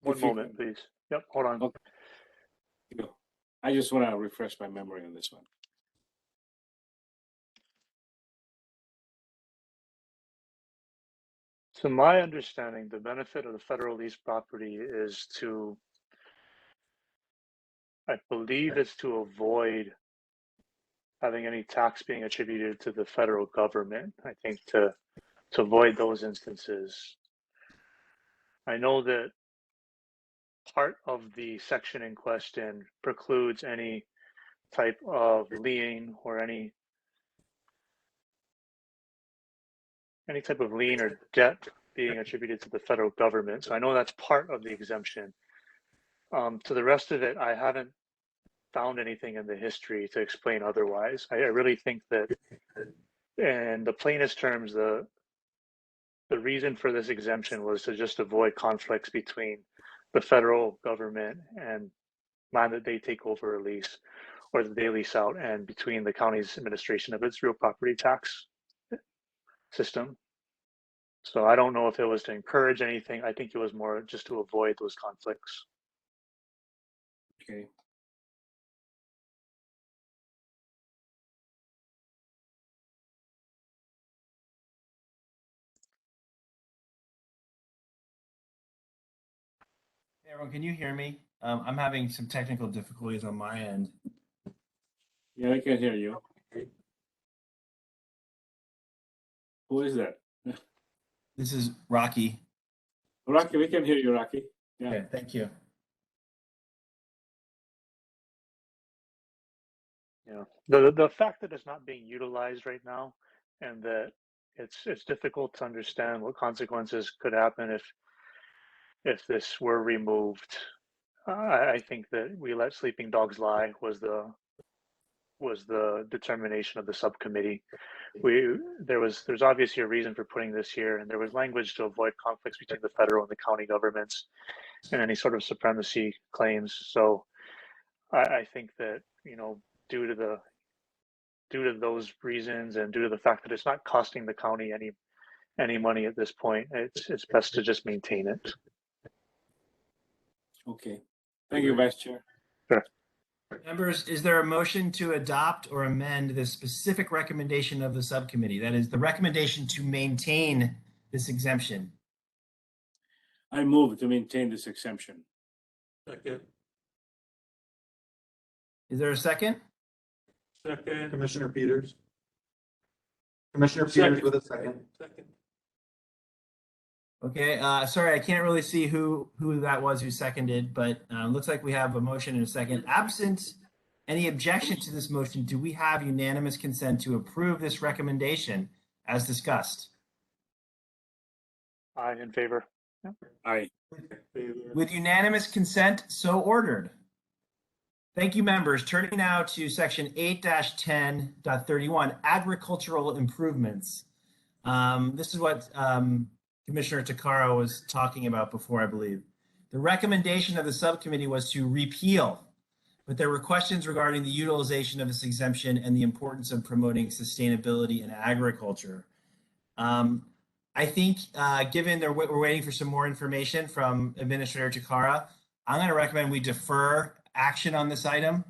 One moment, please. Yep, hold on. Okay. I just want to refresh my memory on this one. So my understanding, the benefit of the federal lease property is to, I believe it's to avoid having any tax being attributed to the federal government. I think to avoid those instances. I know that part of the section in question precludes any type of lien or any type of lien or debt being attributed to the federal government. So I know that's part of the exemption. To the rest of it, I haven't found anything in the history to explain otherwise. I really think that in the plainest terms, the reason for this exemption was to just avoid conflicts between the federal government and land that they take over or lease or that they lease out, and between the county's administration of its real property tax system. So I don't know if it was to encourage anything. I think it was more just to avoid those conflicts. Okay. Hey everyone, can you hear me? I'm having some technical difficulties on my end. Yeah, I can hear you. Who is that? This is Rocky. Rocky, we can hear you, Rocky. Yeah. Okay, thank you. Yeah, the fact that it's not being utilized right now, and that it's difficult to understand what consequences could happen if this were removed. I think that we let sleeping dogs lie was the determination of the subcommittee. There's obviously a reason for putting this here, and there was language to avoid conflicts between the federal and the county governments and any sort of supremacy claims. So I think that, due to those reasons and due to the fact that it's not costing the county any money at this point, it's best to just maintain it. Okay. Thank you, Vice Chair. Sure. Members, is there a motion to adopt or amend the specific recommendation of the subcommittee? That is the recommendation to maintain this exemption. I move to maintain this exemption. Second. Is there a second? Second. Commissioner Peters. Commissioner Second. Peters with a second. Second. Okay, sorry, I can't really see who that was who seconded, but looks like we have a motion and a second. Absent any objection to this motion, do we have unanimous consent to approve this recommendation as discussed? Aye, in favor. Aye. With unanimous consent, so ordered. Thank you, members. Turning now to section 8-10.31, agricultural improvements. This is what Commissioner Takara was talking about before, I believe. The recommendation of the subcommittee was to repeal, but there were questions regarding the utilization of this exemption and the importance of promoting sustainability in agriculture. I think given we're waiting for some more information from Administrator Takara, I'm going to recommend we defer action on this item.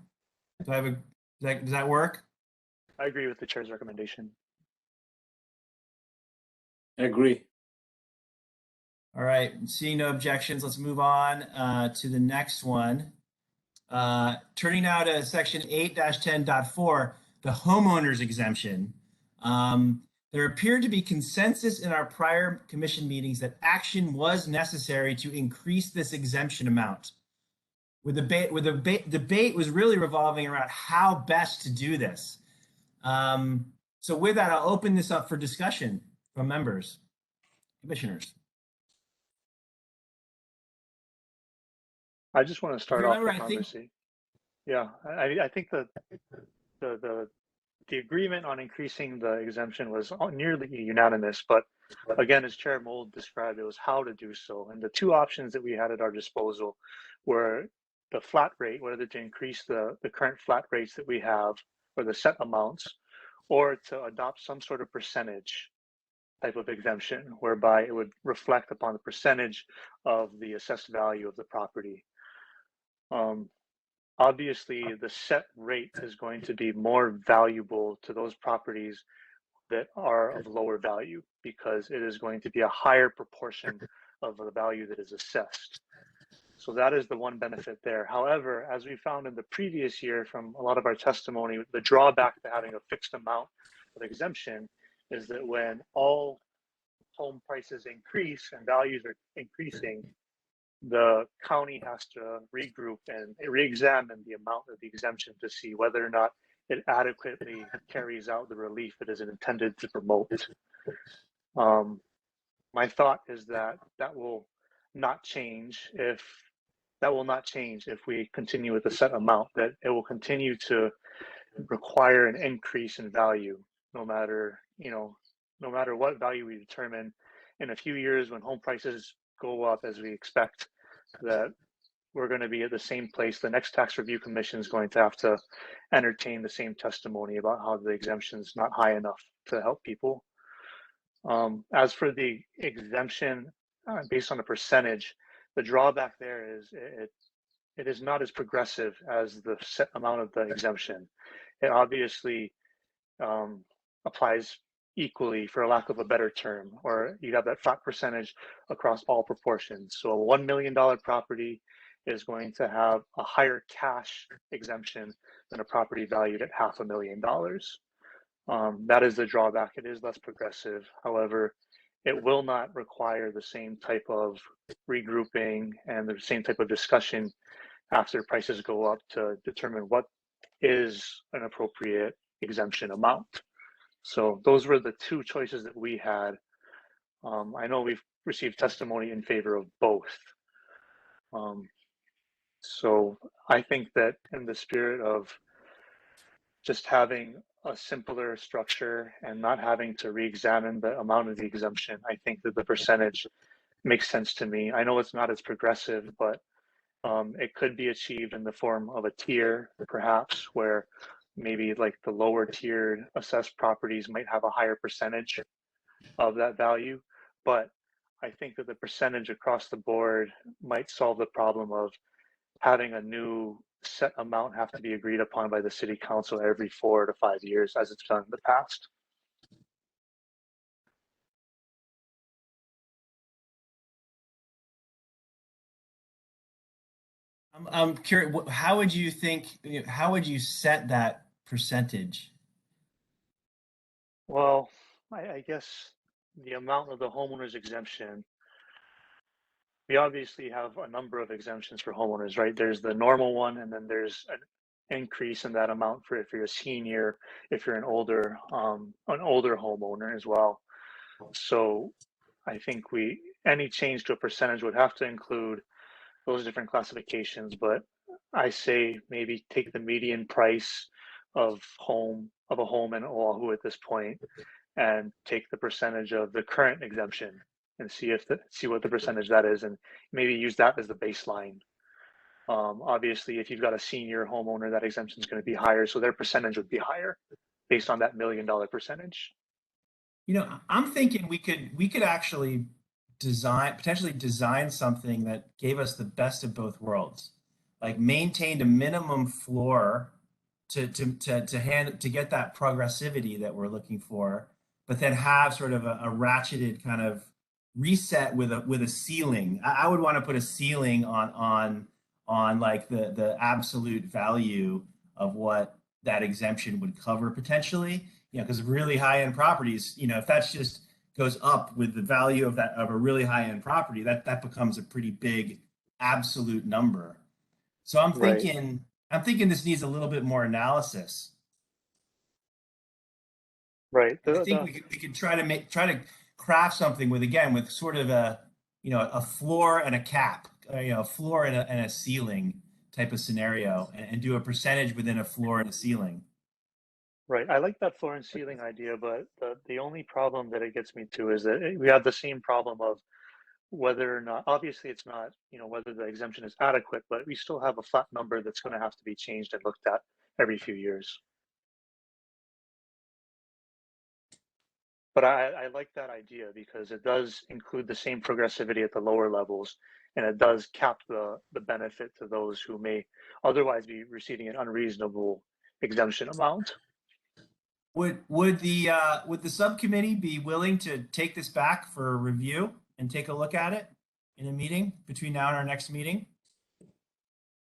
Do I have does that work? I agree with the chair's recommendation. I agree. All right, seeing no objections, let's move on to the next one. Turning now to section 8-10.4, the homeowner's exemption. There appeared to be consensus in our prior commission meetings that action was necessary to increase this exemption amount. The debate was really revolving around how best to do this. So with that, I'll open this up for discussion from members, commissioners. I just want to start off Remember, the I conversation. Yeah, I think that the agreement on increasing the exemption was nearly unanimous, but again, as Chair Mold described, it was how to do so. And the two options that we had at our disposal were the flat rate, whether to increase the current flat rates that we have or the set amounts, or to adopt some sort of percentage type of exemption, whereby it would reflect upon the percentage of the assessed value of the property. Obviously, the set rate is going to be more valuable to those properties that are of lower value because it is going to be a higher proportion of the value that is assessed. So that is the one benefit there. However, as we found in the previous year from a lot of our testimony, the drawback to having a fixed amount of exemption is that when all home prices increase and values are increasing, the county has to regroup and re-examine the amount of the exemption to see whether or not it adequately carries out the relief it is intended to promote. My thought is that that will not change if we continue with the set amount, that it will continue to require an increase in value, no matter what value we determine. In a few years, when home prices go up as we expect, that we're going to be at the same place. The next tax review commission is going to have to entertain the same testimony about how the exemption is not high enough to help people. As for the exemption based on a percentage, the drawback there is it is not as progressive as the set amount of the exemption. It obviously applies equally, for a lack of a better term, or you have that flat percentage across all proportions. So a $1 million property is going to have a higher cash exemption than a property valued at $500,000. That is the drawback. It is less progressive. However, it will not require the same type of regrouping and the same type of discussion after prices go up to determine what is an appropriate exemption amount. So those were the two choices that we had. I know we've received testimony in favor of both. So I think that in the spirit of just having a simpler structure and not having to re-examine the amount of the exemption, I think that the percentage makes sense to me. I know it's not as progressive, but it could be achieved in the form of a tier, perhaps, where maybe like the lower tiered assessed properties might have a higher percentage of that value. But I think that the percentage across the board might solve the problem of having a new set amount have to be agreed upon by the city council every 4 to 5 years as it's done in the past? I'm curious, how would you think, how would you set that percentage? Well, I guess the amount of the homeowner's exemption, we obviously have a number of exemptions for homeowners, right? There's the normal one, and then there's an increase in that amount for if you're a senior, if you're an older homeowner as well. So I think any change to a percentage would have to include those different classifications, but I say maybe take the median price of a home in Oahu at this point and take the percentage of the current exemption and see what the percentage that is, and maybe use that as the baseline. Obviously, if you've got a senior homeowner, that exemption is going to be higher, so their percentage would be higher based on that $1 million percentage. I'm thinking we could actually potentially design something that gave us the best of both worlds, like maintained a minimum floor to get that progressivity that we're looking for, but then have sort of a ratcheted kind of reset with a ceiling. I would want to put a ceiling on like the absolute value of what that exemption would cover potentially, because really high end properties, if that's just goes up with the value of a really high end property, that becomes a pretty big absolute number. So I'm thinking this needs a little bit more analysis. Right. I think we could try to craft something with sort of a floor and a cap, a floor and a ceiling type of scenario, and do a percentage within a floor and a ceiling. Right. I like that floor and ceiling idea, but the only problem that it gets me to is that we have the same problem of whether or not, obviously it's not, whether the exemption is adequate, but we still have a flat number that's going to have to be changed and looked at every few years. But I like that idea because it does include the same progressivity at the lower levels, and it does cap the benefit to those who may otherwise be receiving an unreasonable exemption amount. Would the subcommittee be willing to take this back for a review and take a look at it in a meeting between now and our next meeting?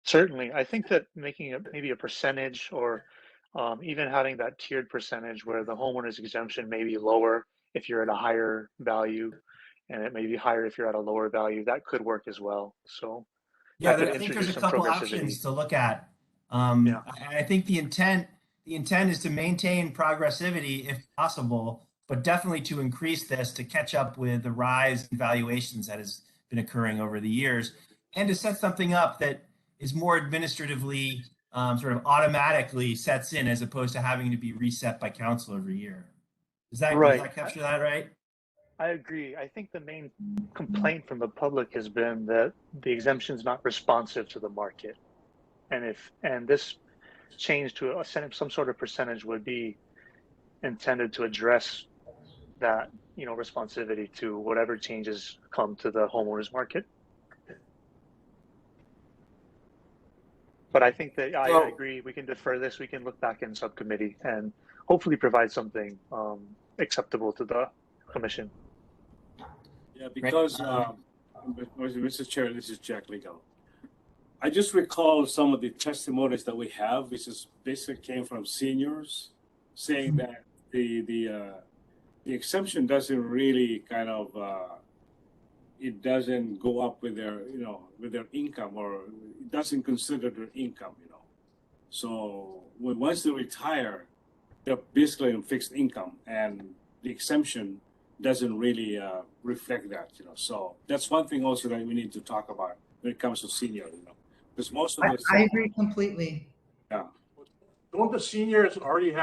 Certainly. I think that making it maybe a percentage or even having that tiered percentage where the homeowner's exemption may be lower if you're at a higher value, and it may be higher if you're at a lower value, that could work as well. So yeah, I think there's a couple options to look at. Yeah. I think the intent is to maintain progressivity if possible, but definitely to increase this to catch up with the rise in valuations that has been occurring over the years, and to set something up that is more administratively sort of automatically sets in as opposed to having to be reset by council every year. Does that capture that right? I agree. I think the main complaint from the public has been that the exemption is not responsive to the market. And this change to some sort of percentage would be intended to address that, responsivity to whatever changes come to the homeowners market. But I think that I agree. We can defer this. We can look back in subcommittee and hopefully provide something acceptable to the commission. Yeah, because Mr. Chair, this is Jack Legal. I just recall some of the testimonies that we have, which is basically came from seniors, saying that the exemption doesn't really kind of it doesn't go up with their with their income, or it doesn't consider their income. So once they retire, they're basically on fixed income, and the exemption doesn't really reflect that. So that's one thing also that we need to talk about when it comes to senior. Because most of the I agree completely. Yeah. Don't the seniors aren't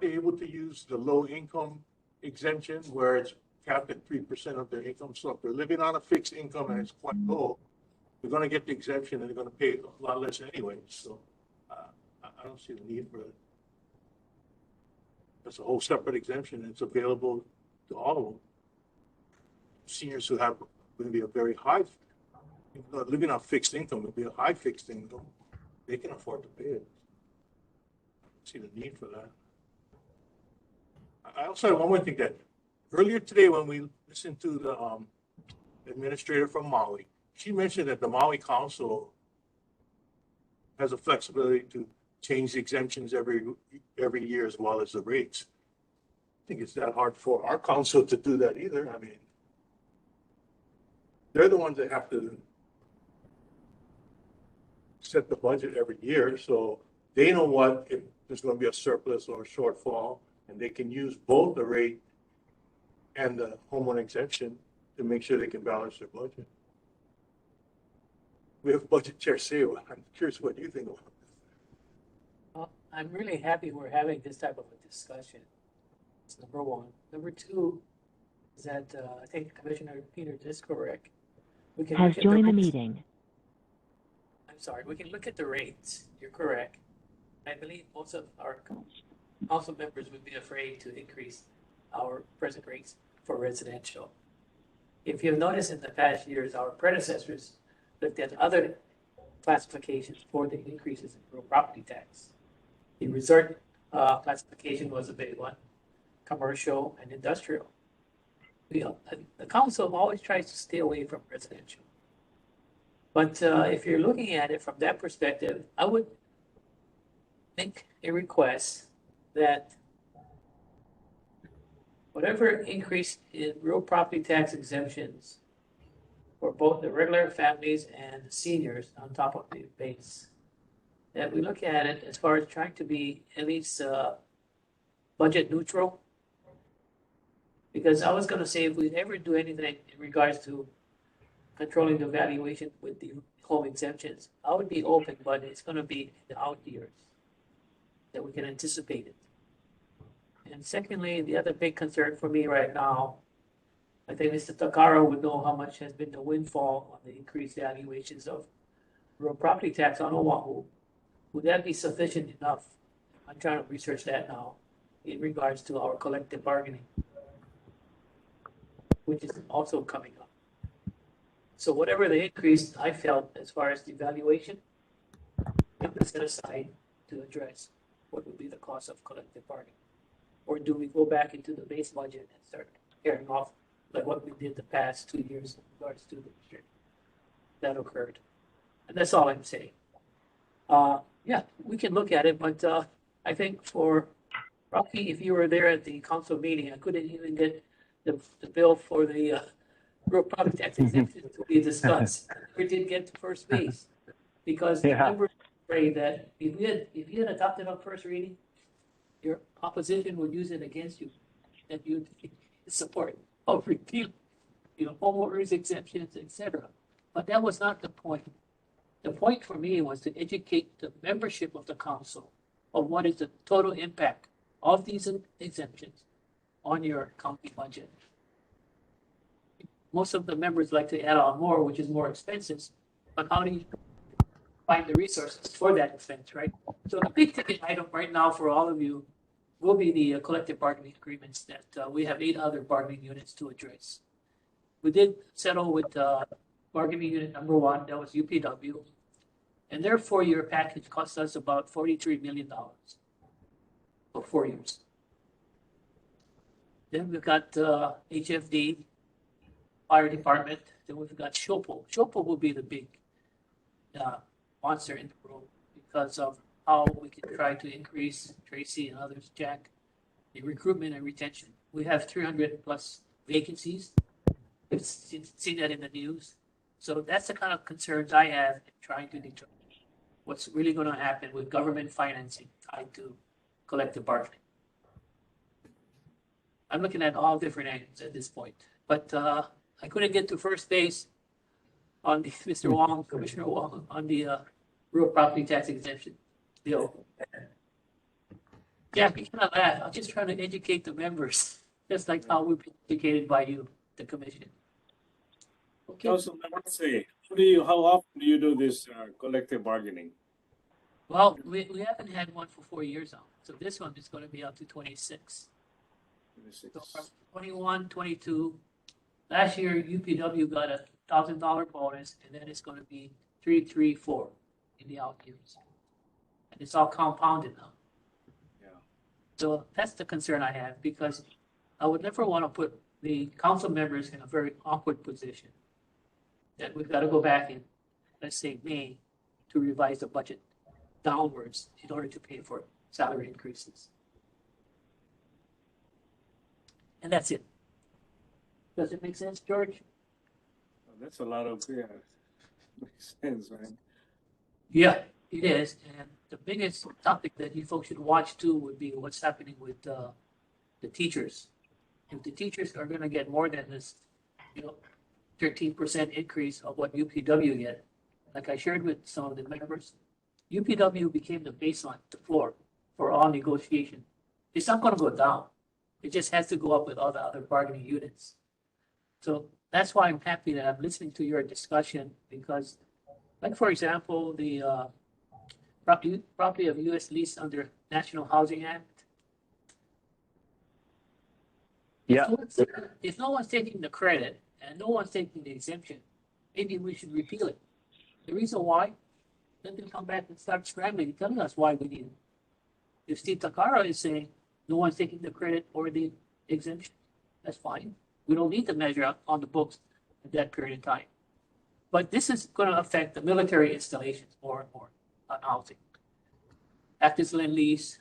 they able to use the low income exemption where it's capped at 3% of their income? So if they're living on a fixed income and it's quite low, they're going to get the exemption and they're going to pay a lot less anyway. So I don't see the need for it. That's a whole separate exemption, and it's available to all of them. Seniors who have maybe a very high living on fixed income, it'll be a high fixed income. They can afford to pay it. See the need for that. I also have one more thing that earlier today when we listened to the administrator from Maui, she mentioned that the Maui Council has a flexibility to change the exemptions every year as well as the rates. I think it's that hard for our council to do that either. I mean, they're the ones that have to set the budget every year, so they know what if there's going to be a surplus or a shortfall, and they can use both the rate and the homeowner exemption to make sure they can balance their budget. We have budget chair Seo. I'm curious what you think about this. Well, I'm really happy we're having this type of a discussion. That's number one. Number two is that I think Commissioner Peter is correct. We can Has look at joined the rates. meeting. I'm sorry, we can look at the rates. You're correct. I believe most of our council members would be afraid to increase our present rates for residential. If you've noticed in the past years, our predecessors looked at other classifications for the increases in real property tax. The resort classification was a big one, commercial and industrial. The council always tries to stay away from residential. But if you're looking at it from that perspective, I would make a request that whatever increase in real property tax exemptions for both the regular families and the seniors on top of the base, that we look at it as far as trying to be at least budget neutral. Because I was going to say, if we ever do anything in regards to controlling the valuation with the home exemptions, I would be open, but it's going to be in the out years that we can anticipate it. And secondly, the other big concern for me right now, I think Mr. Takaro would know how much has been the windfall on the increased valuations of real property tax on Oahu. Would that be sufficient enough? I'm trying to research that now in regards to our collective bargaining, which is also coming up. So whatever the increase I felt as far as the valuation, it was set aside to address what would be the cost of collective bargaining. Or do we go back into the base budget and start carrying off like what we did the past 2 years in regards to the district that occurred? And that's all I'm saying. Yeah, we can look at it, but I think for Rocky, if you were there at the council meeting, I couldn't even get the bill for the real property tax exemption to be discussed. We did get to first base because the members were afraid that if you had adopted on first reading, your opposition would use it against you, that you support of repeal, homeowners exemptions, etc. But that was not the point. The point for me was to educate the membership of the council on what is the total impact of these exemptions on your county budget. Most of the members like to add on more, which is more expensive, but how do you find the resources for that expense, right? So the big ticket item right now for all of you will be the collective bargaining agreements that we have 8 other bargaining units to address. We did settle with bargaining unit number 1, that was UPW, and their 4-year package cost us about $43 million for 4 years. Then we've got HFD, Fire Department, then we've got SHOPO. SHOPO will be the big monster in the room because of how we can try to increase, Tracy and others, Jack, the recruitment and retention. We have 300 plus vacancies. We've seen that in the news. So that's the kind of concerns I have in trying to determine what's really going to happen with government financing tied to collective bargaining. I'm looking at all different angles at this point, but I couldn't get to first base on the Mr. Wong, Commissioner Wong, on the real property tax exemption bill. Jack, you cannot laugh. I'm just trying to educate the members, just like how we've been educated by you, the commission. Okay. Councilmember say, how often do you do this collective bargaining? Well, we haven't had one for 4 years now, so this one is going to be up to 26. So from 21, 22, last year UPW got a $100,000 bonus, and then it's gonna be 334 in the out years. And it's all compounded now. Yeah. So that's the concern I have, because I would never want to put the council members in a very awkward position. That we've got to go back in, let's say, May, to revise the budget downwards in order to pay for salary increases. And that's it. Does it make sense, George? Well, that's a lot of, yeah, makes sense, right? Yeah, it is. And the biggest topic that you folks should watch too would be what's happening with the teachers. If the teachers are going to get more than this, 13% increase of what UPW get, like I shared with some of the members, UPW became the baseline, the floor for all negotiation. It's not going to go down. It just has to go up with all the other bargaining units. So that's why I'm happy that I'm listening to your discussion, because, like, for example, the property of U.S. lease under National Housing Act. Yeah. If no one's taking the credit and no one's taking the exemption, maybe we should repeal it. The reason why, then they'll come back and start scrambling, telling us why we need it. If Steve Takara is saying no one's taking the credit or the exemption, that's fine. We don't need to measure on the books at that period of time. But this is going to affect the military installations more and more on housing. Active land lease,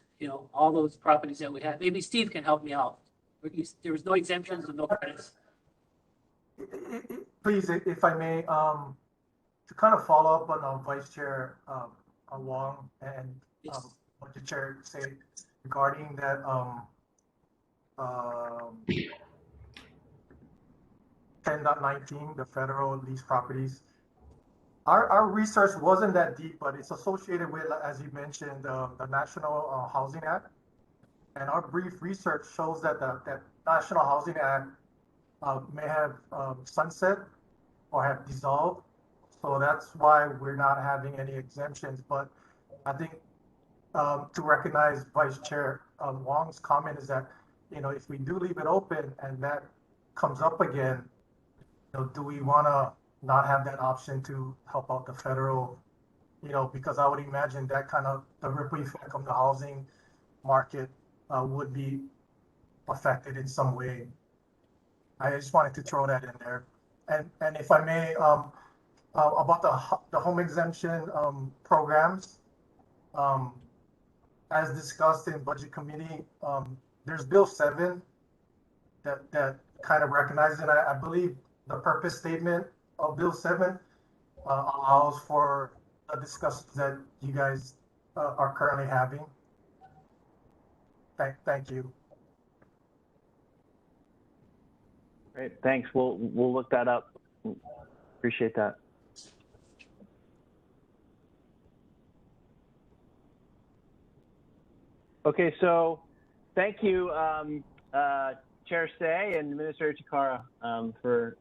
all those properties that we have. Maybe Steve can help me out. There was no exemptions and no credits. Please, if I may, to kind of follow up on Vice Chair Wong and Yes. what the chair said regarding that 10.19, the federal lease properties. Our research wasn't that deep, but it's associated with, as you mentioned, the National Housing Act. And our brief research shows that that National Housing Act may have sunset or have dissolved. So that's why we're not having any exemptions. But I think to recognize Vice Chair Wong's comment is that, if we do leave it open and that comes up again, do we want to not have that option to help out the federal, because I would imagine that kind of the ripple effect on the housing market would be affected in some way. I just wanted to throw that in there. And if I may, about the home exemption programs, as discussed in Budget Committee, there's Bill 7 that kind of recognizes it. I believe the purpose statement of Bill 7 allows for the discussions that you guys are currently having. Thank you. Great, thanks. We'll look that up. Appreciate that. Okay, so thank you, Chair Say and Administrator Takara, for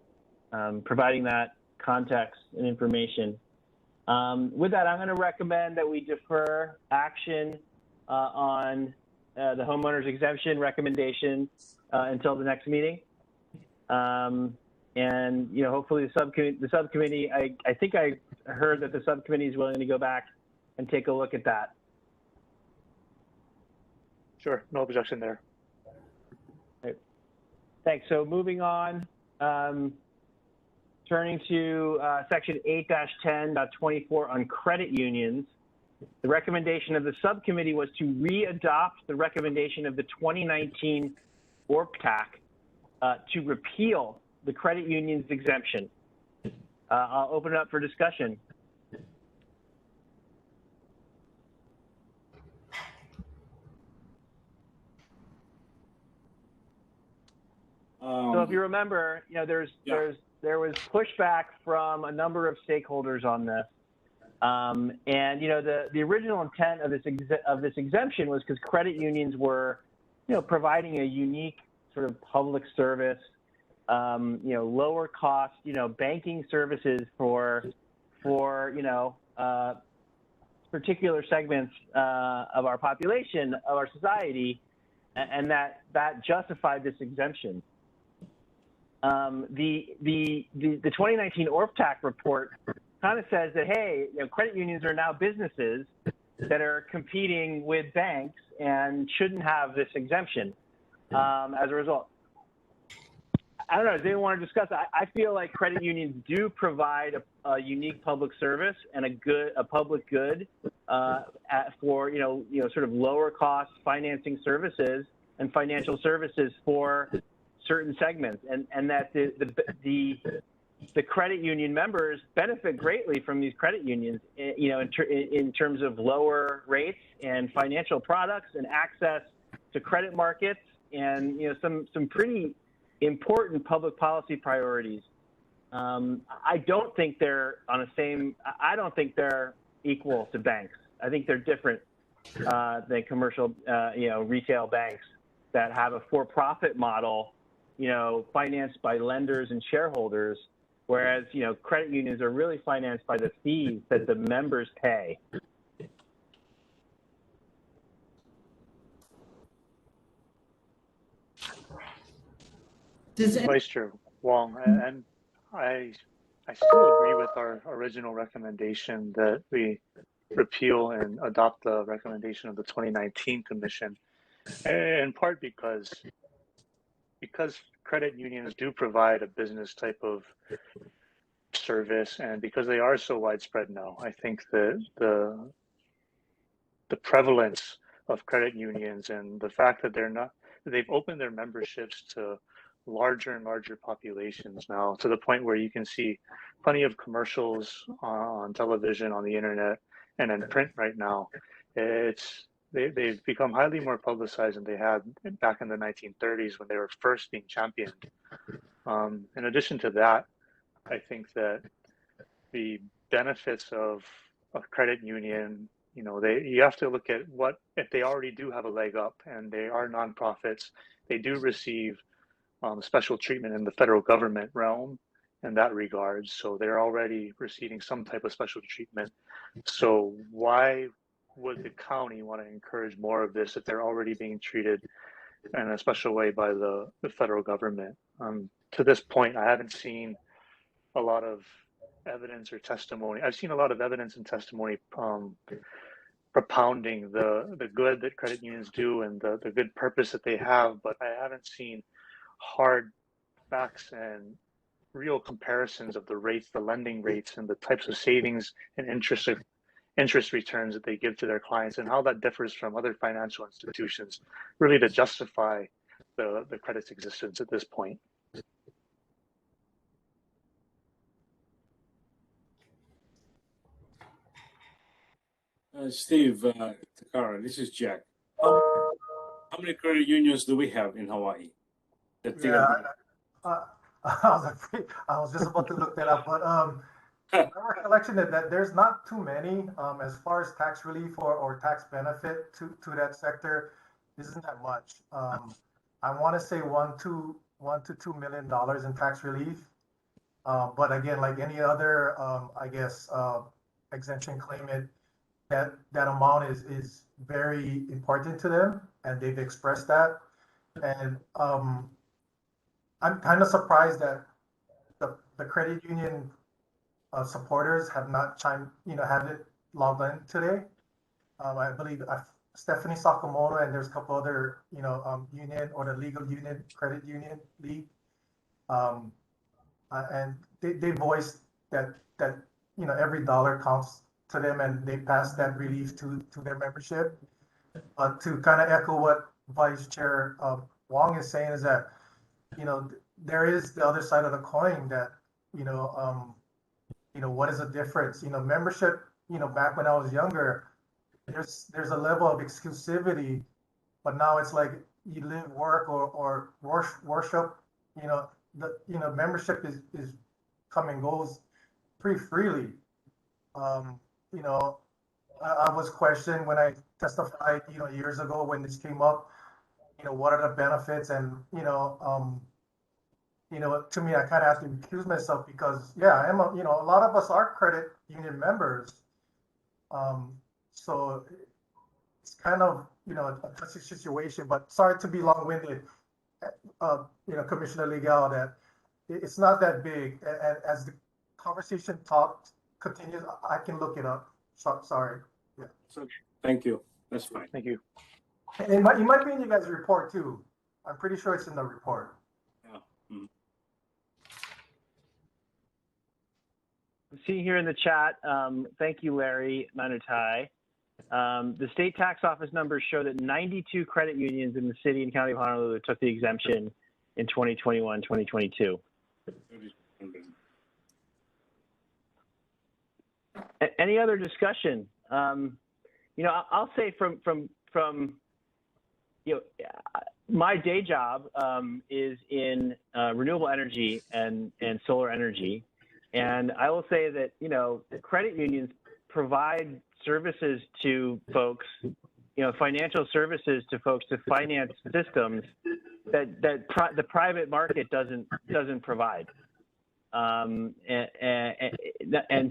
providing that context and information. With that, I'm going to recommend that we defer action on the homeowner's exemption recommendation until the next meeting. And hopefully the subcommittee, I think I heard that the subcommittee is willing to go back and take a look at that. Sure, no objection there. Right. Thanks. So moving on, turning to section 8-10.24 on credit unions. The recommendation of the subcommittee was to re-adopt the recommendation of the 2019 ORPTAC to repeal the credit union's exemption. I'll open it up for discussion. So if you remember, there was pushback from a number of stakeholders on this. And the original intent of this exemption was because credit unions were, providing a unique sort of public service, lower cost, banking services for particular segments of our population, of our society, and that justified this exemption. the 2019 ORFTAC report kind of says that, hey, credit unions are now businesses that are competing with banks and shouldn't have this exemption as a result. I don't know. Does anyone want to discuss? I feel like credit unions do provide a unique public service and a public good for sort of lower cost financing services and financial services for certain segments, and that the credit union members benefit greatly from these credit unions, in terms of lower rates and financial products and access to credit markets and some pretty important public policy priorities. I don't think they're I don't think they're equal to banks. I think they're different than commercial, retail banks that have a for-profit model, financed by lenders and shareholders, whereas, credit unions are really financed by the fees that the members pay. Vice Chair Wong, and I still agree with our original recommendation that we repeal and adopt the recommendation of the 2019 Commission, in part because credit unions do provide a business type of service, and because they are so widespread now, I think that the prevalence of credit unions and the fact that they've opened their memberships to larger and larger populations now, to the point where you can see plenty of commercials on television, on the internet, and in print right now. They've become highly more publicized than they had back in the 1930s when they were first being championed. In addition to that, I think that the benefits of a credit union, you have to look at if they already do have a leg up and they are nonprofits, they do receive special treatment in the federal government realm in that regard. So they're already receiving some type of special treatment. So why would the county want to encourage more of this if they're already being treated in a special way by the federal government? To this point, I haven't seen a lot of evidence or testimony. I've seen a lot of evidence and testimony propounding the good that credit unions do and the good purpose that they have, but I haven't seen hard facts and real comparisons of the rates, the lending rates, and the types of savings and interest returns that they give to their clients, and how that differs from other financial institutions, really to justify the credit's existence at this point. Steve, Takara, this is Jack. How many credit unions do we have in Hawaii? I was just about to look that up, but my recollection is that there's not too many as far as tax relief or tax benefit to that sector. Isn't that much? I want to say $1 to $2 million in tax relief, but again, like any other, exemption claimant, that amount is very important to them, and they've expressed that. And I'm kind of surprised that the credit union supporters have not haven't logged in today. I believe Stephanie Sakamoto, and there's a couple other, union or the legal union, credit union league. And they voiced that every dollar counts to them, and they pass that relief to their membership. But to kind of echo what Vice Chair Wong is saying is that, there is the other side of the coin that, what is the difference? Membership, back when I was younger, there's a level of exclusivity, but now it's like you live, work, or worship, membership is come and goes pretty freely. I was questioned when I testified, years ago when this came up, what are the benefits? And, to me, I kind of have to accuse myself because, I am, a lot of us are credit union members. So it's kind of, a touchy situation, but sorry to be long-winded, Commissioner Legal, that, it's not that big. And as the conversation continues, I can look it up. Sorry. Yeah. So, thank you. That's fine. Thank you. And it might be in you guys' report too. I'm pretty sure it's in the report. Yeah. Mhm. See here in the chat, thank you, Larry Manutai. The state tax office numbers show that 92 credit unions in the city and county of Honolulu took the exemption in 2021, 2022. Any other discussion? I'll say from my day job is in renewable energy and solar energy. And I will say that, credit unions provide services to folks, financial services to folks to finance systems that the private market doesn't provide. And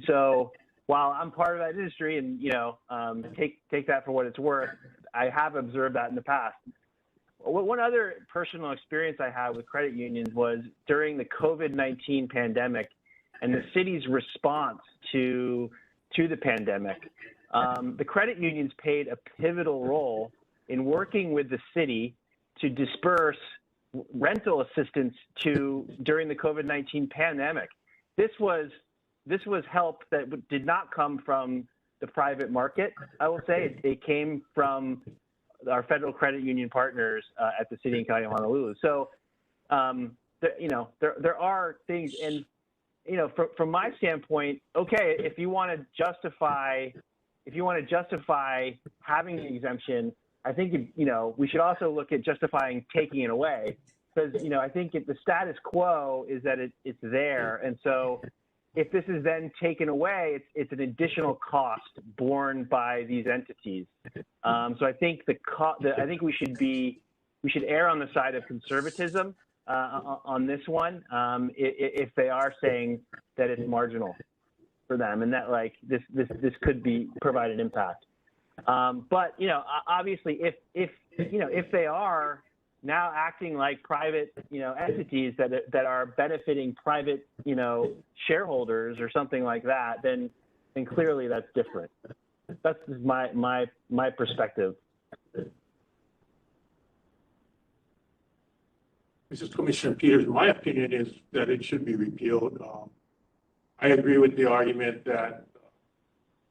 so while I'm part of that industry and, take that for what it's worth, I have observed that in the past. One other personal experience I had with credit unions was during the COVID-19 pandemic and the city's response to the pandemic. The credit unions played a pivotal role in working with the city to disperse rental assistance during the COVID-19 pandemic. This was help that did not come from the private market. I will say it came from our federal credit union partners at the city and county of Honolulu. So, there are things, and from my standpoint, okay, if you want to justify having the exemption, I think we should also look at justifying taking it away, because I think the status quo is that it's there, and so if this is then taken away, it's an additional cost borne by these entities. So I think I think we should err on the side of conservatism on this one, if they are saying that it's marginal for them and that this could provide an impact. But obviously if they are now acting like private entities that are benefiting private shareholders or something like that, then clearly that's different. That's my perspective. This is Commissioner Peters. My opinion is that it should be repealed. I agree with the argument that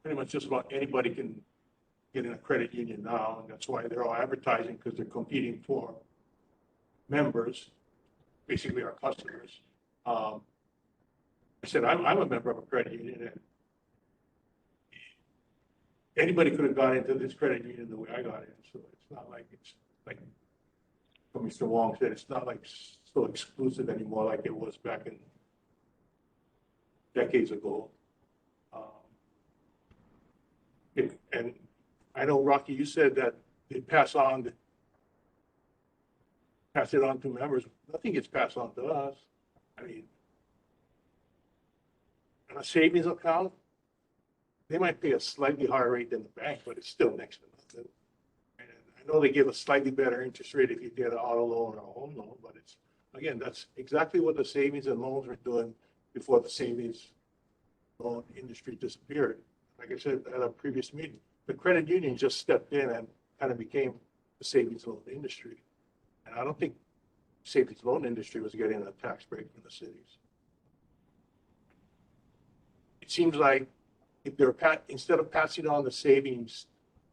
pretty much just about anybody can get in a credit union now, and that's why they're all advertising, because they're competing for members, basically our customers. I said I'm a member of a credit union, and anybody could have got into this credit union the way I got in. So it's not like Mr. Wong said, it's not like so exclusive anymore like it was back in decades ago. And I know, Rocky, you said that they pass it on to members. Nothing gets passed on to us. I mean, in a savings account, they might pay a slightly higher rate than the bank, but it's still next to nothing. And I know they give a slightly better interest rate if you get an auto loan or a home loan, but that's exactly what the savings and loans were doing before the savings loan industry disappeared. Like I said at a previous meeting, the credit union just stepped in and kind of became the savings loan industry. And I don't think savings loan industry was getting a tax break from the cities. It seems like if they're instead of passing on the savings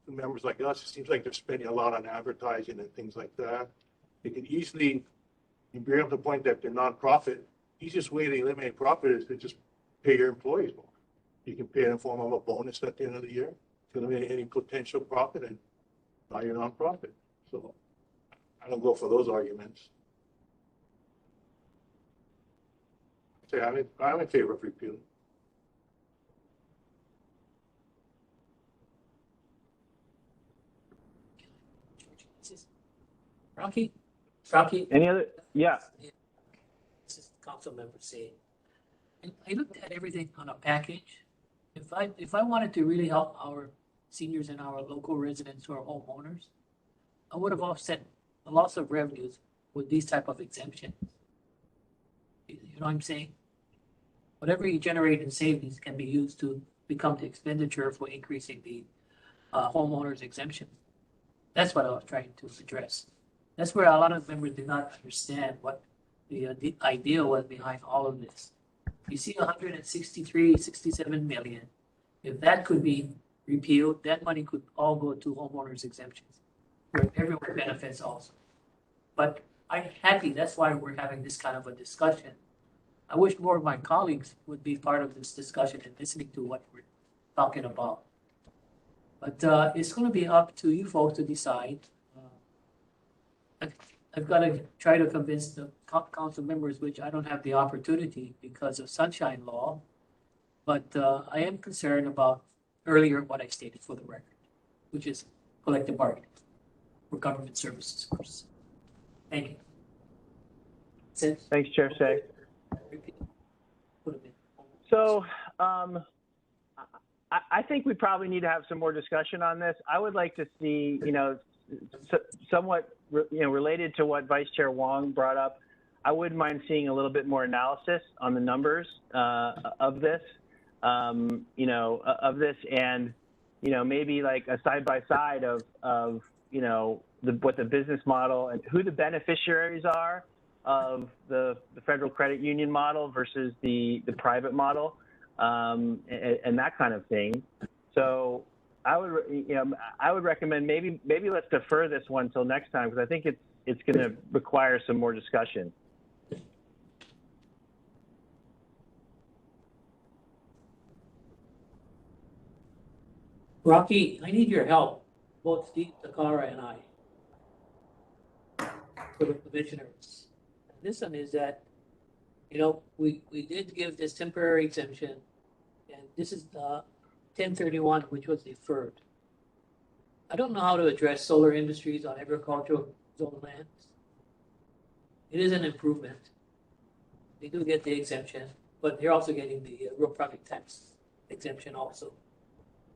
to members like us, it seems like they're spending a lot on advertising and things like that. They could easily bring up the point that they're nonprofit. Easiest way to eliminate profit is to just pay your employees more. You can pay it in the form of a bonus at the end of the year to eliminate any potential profit and buy your nonprofit. So I don't go for those arguments. Say I'm in favor of repeal. Rocky? Any other? Yeah. This is council member saying. I looked at everything on a package. If I wanted to really help our seniors and our local residents who are homeowners, I would have offset the loss of revenues with these type of exemptions. You know what I'm saying? Whatever you generate in savings can be used to become the expenditure for increasing the homeowner's exemption. That's what I was trying to address. That's where a lot of members do not understand what the idea was behind all of this. You see 163, 67 million. If that could be repealed, that money could all go to homeowners exemptions, where everyone benefits also. But I'm happy, that's why we're having this kind of a discussion. I wish more of my colleagues would be part of this discussion and listening to what we're talking about. But it's going to be up to you folks to decide. I've got to try to convince the council members, which I don't have the opportunity because of sunshine law. But I am concerned about earlier what I stated for the record, which is collective bargaining for government services first. Thank you. Since Thanks, Chair Say. So I think we probably need to have some more discussion on this. I would like to see, somewhat, related to what Vice Chair Wong brought up, I wouldn't mind seeing a little bit more analysis on the numbers of this, and, maybe like a side-by-side of what the business model and who the beneficiaries are of the federal credit union model versus the private model, and that kind of thing. So I would recommend maybe let's defer this one till next time, because I think it's going to require some more discussion. Rocky, I need your help, both Steve, Takara, and I, for the commissioners. This one is that, we did give this temporary exemption, and this is 1031, which was deferred. I don't know how to address solar industries on agricultural zone lands. It is an improvement. They do get the exemption, but they're also getting the real property tax exemption also,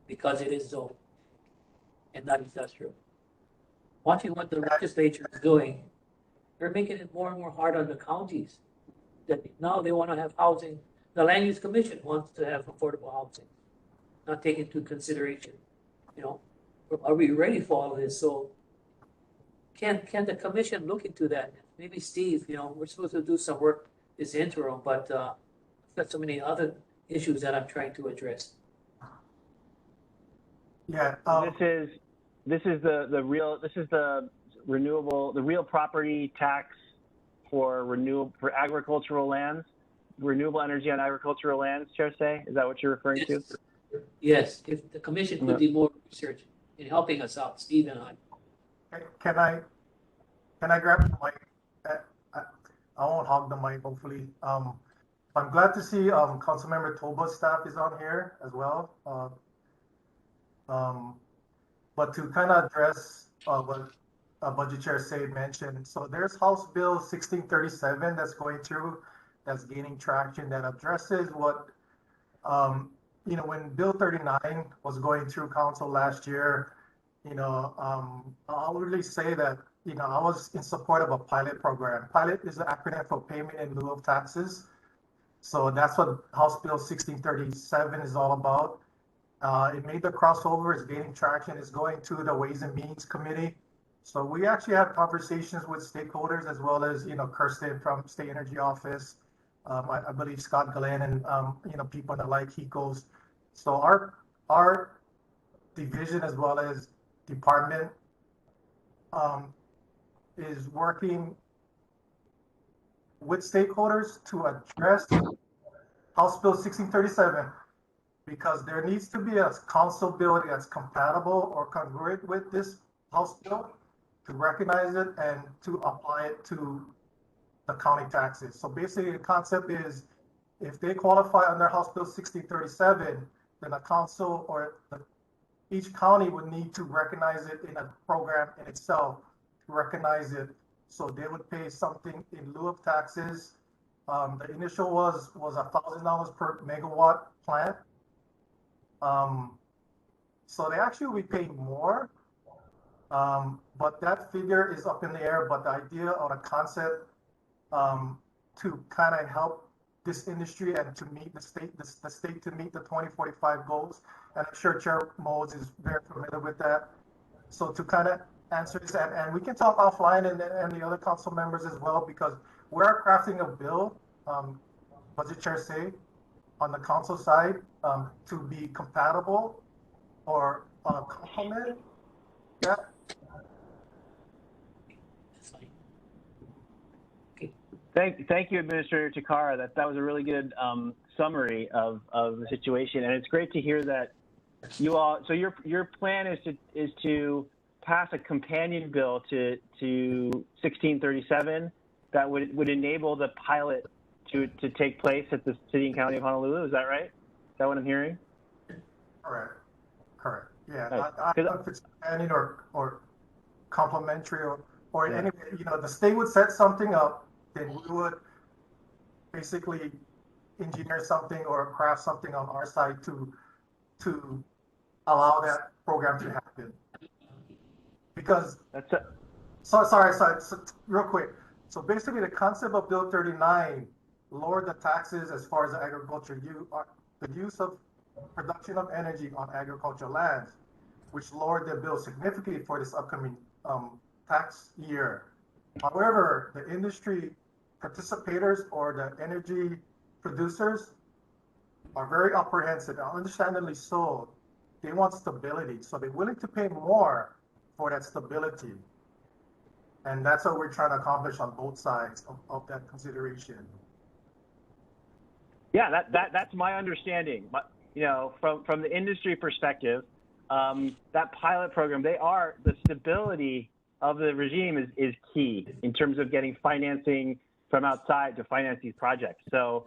because it is zone and not industrial. Watching what the legislature is doing, they're making it more and more hard on the counties. That now they want to have housing. The Land Use Commission wants to have affordable housing, not taken into consideration. Are we ready for all this? So can the commission look into that? Maybe Steve, we're supposed to do some work this interim, but I've got so many other issues that I'm trying to address. Yeah. This is the real property tax for agricultural lands, renewable energy on agricultural lands, Chair Say? Is that what you're referring to? Yes, if the commission could do more research in helping us out, Steve and I. Can I grab the mic? I won't hog the mic, hopefully. I'm glad to see Councilmember Toba's staff is on here as well. But to kind of address what Budget Chair Say mentioned, so there's House Bill 1637 that's going through, that's gaining traction, that addresses what, when Bill 39 was going through council last year, I'll really say that, I was in support of a pilot program. Pilot is the acronym for payment in lieu of taxes. So that's what House Bill 1637 is all about. It made the crossover, it's gaining traction, it's going to the Ways and Means Committee. So we actually had conversations with stakeholders, as well as, Kirsten from State Energy Office, I believe Scott Glenn, and, people in the like HECOs. So our division, as well as department, is working with stakeholders to address House Bill 1637, because there needs to be a council bill that's compatible or congruent with this House bill to recognize it and to apply it to the county taxes. So basically the concept is, if they qualify under House Bill 1637, then a council or each county would need to recognize it in a program in itself to recognize it. So they would pay something in lieu of taxes. The initial was $1,000 per megawatt plant. So they actually will be paying more, but that figure is up in the air. But the idea or the concept to kind of help this industry and to meet the state to meet the 2045 goals. And I'm sure Chair Moles is very familiar with that. So to kind of answer this, and we can talk offline and the other council members as well, because we're crafting a bill, Budget Chair Say, on the council side, to be compatible or complement that. Thank you, Administrator Takara. That was a really good summary of the situation, and it's great to hear that you all. So your plan is to pass a companion bill to 1637 that would enable the pilot to take place at the City and County of Honolulu. Is that right? Is that what I'm hearing? Correct. Yeah. Right. I don't know if it's companion or complementary or yeah. Anyway, the state would set something up. Then we would basically engineer something or craft something on our side to allow that program to happen. Because sorry, real quick. So basically, the concept of Bill 39 lowered the taxes as far as the agriculture the use of production of energy on agricultural lands, which lowered the bill significantly for this upcoming tax year. However, the industry participators or the energy producers are very apprehensive, and understandably so. They want stability, so they're willing to pay more for that stability. And that's what we're trying to accomplish on both sides of that consideration. Yeah, that's my understanding. But from the industry perspective, that pilot program, the stability of the regime is key in terms of getting financing from outside to finance these projects. So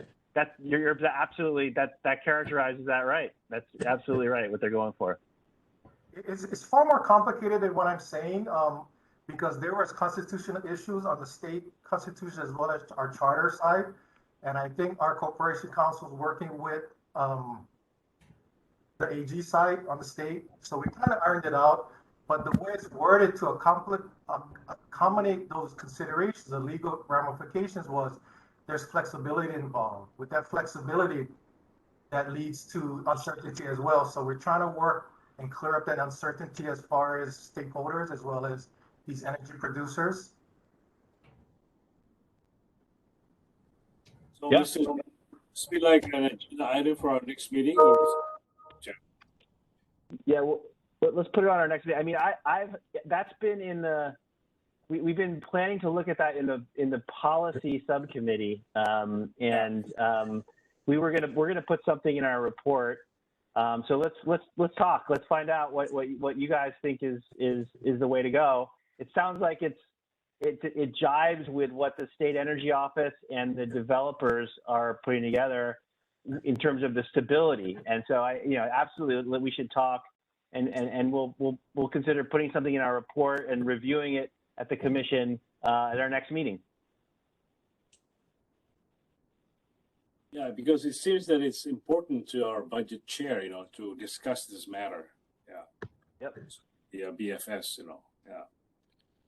you're absolutely that characterizes that right. That's absolutely right what they're going for. It's far more complicated than what I'm saying, because there was constitutional issues on the state constitution as well as our charter side, and I think our corporation council is working with the AG side on the state, so we kind of ironed it out. But the way it's worded to accommodate those considerations, the legal ramifications, was there's flexibility involved. With that flexibility, that leads to uncertainty as well. So we're trying to work and clear up that uncertainty as far as stakeholders as well as these energy producers. So this will be like an agenda item for our next meeting, or yeah, well, let's put it on our next meeting. I mean, that's been in the. We've been planning to look at that in the policy subcommittee, and we're gonna put something in our report. So let's talk. Let's find out what you guys think is the way to go. It sounds like it jives with what the State Energy Office and the developers are putting together in terms of the stability. And so absolutely we should talk, and we'll consider putting something in our report and reviewing it at the commission at our next meeting. Yeah, because it seems that it's important to our budget chair, to discuss this matter. Yeah. Yep. Yeah, BFS, Yeah.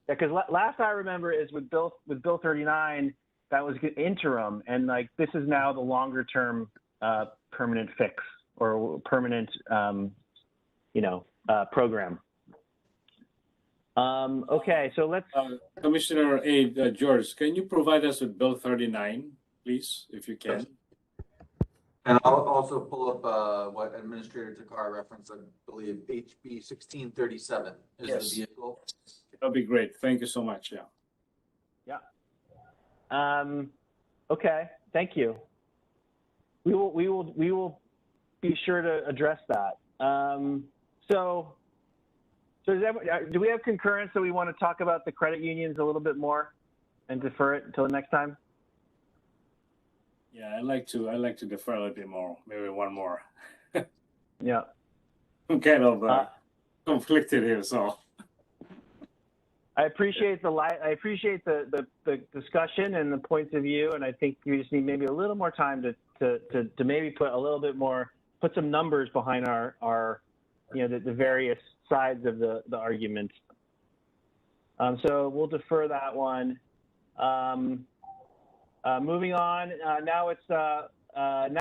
Yeah, because last I remember is with Bill 39, that was interim, and this is now the longer term permanent fix or permanent program. Okay, so let's. Commissioner George, can you provide us with Bill 39, please, if you can? And I'll also pull up what Administrator Takara referenced. I believe HB 1637 is the vehicle. That'll be great. Thank you so much. Yeah. Okay. Thank you. We will be sure to address that. So do we have concurrence that we want to talk about the credit unions a little bit more and defer it until the next time? Yeah, I'd like to defer a little bit more, maybe one more. Yeah. I'm kind of conflicted here, so. I appreciate the discussion and the points of view, and I think you just need maybe a little more time to maybe put some numbers behind our the various sides of the argument. So we'll defer that one. Moving on, now it's now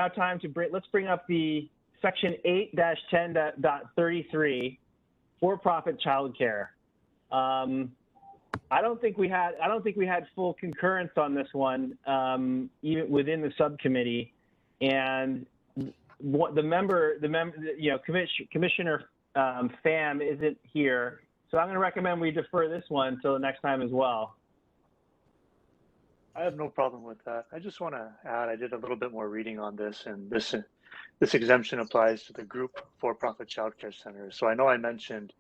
time to let's bring up the section 8-10.33, for-profit childcare. I don't think we had full concurrence on this one, even within the subcommittee. And what Commissioner Pham isn't here, so I'm going to recommend we defer this one till the next time as well. I have no problem with that. I just want to add, I did a little bit more reading on this, and this exemption applies to the group for-profit childcare centers. So I know I mentioned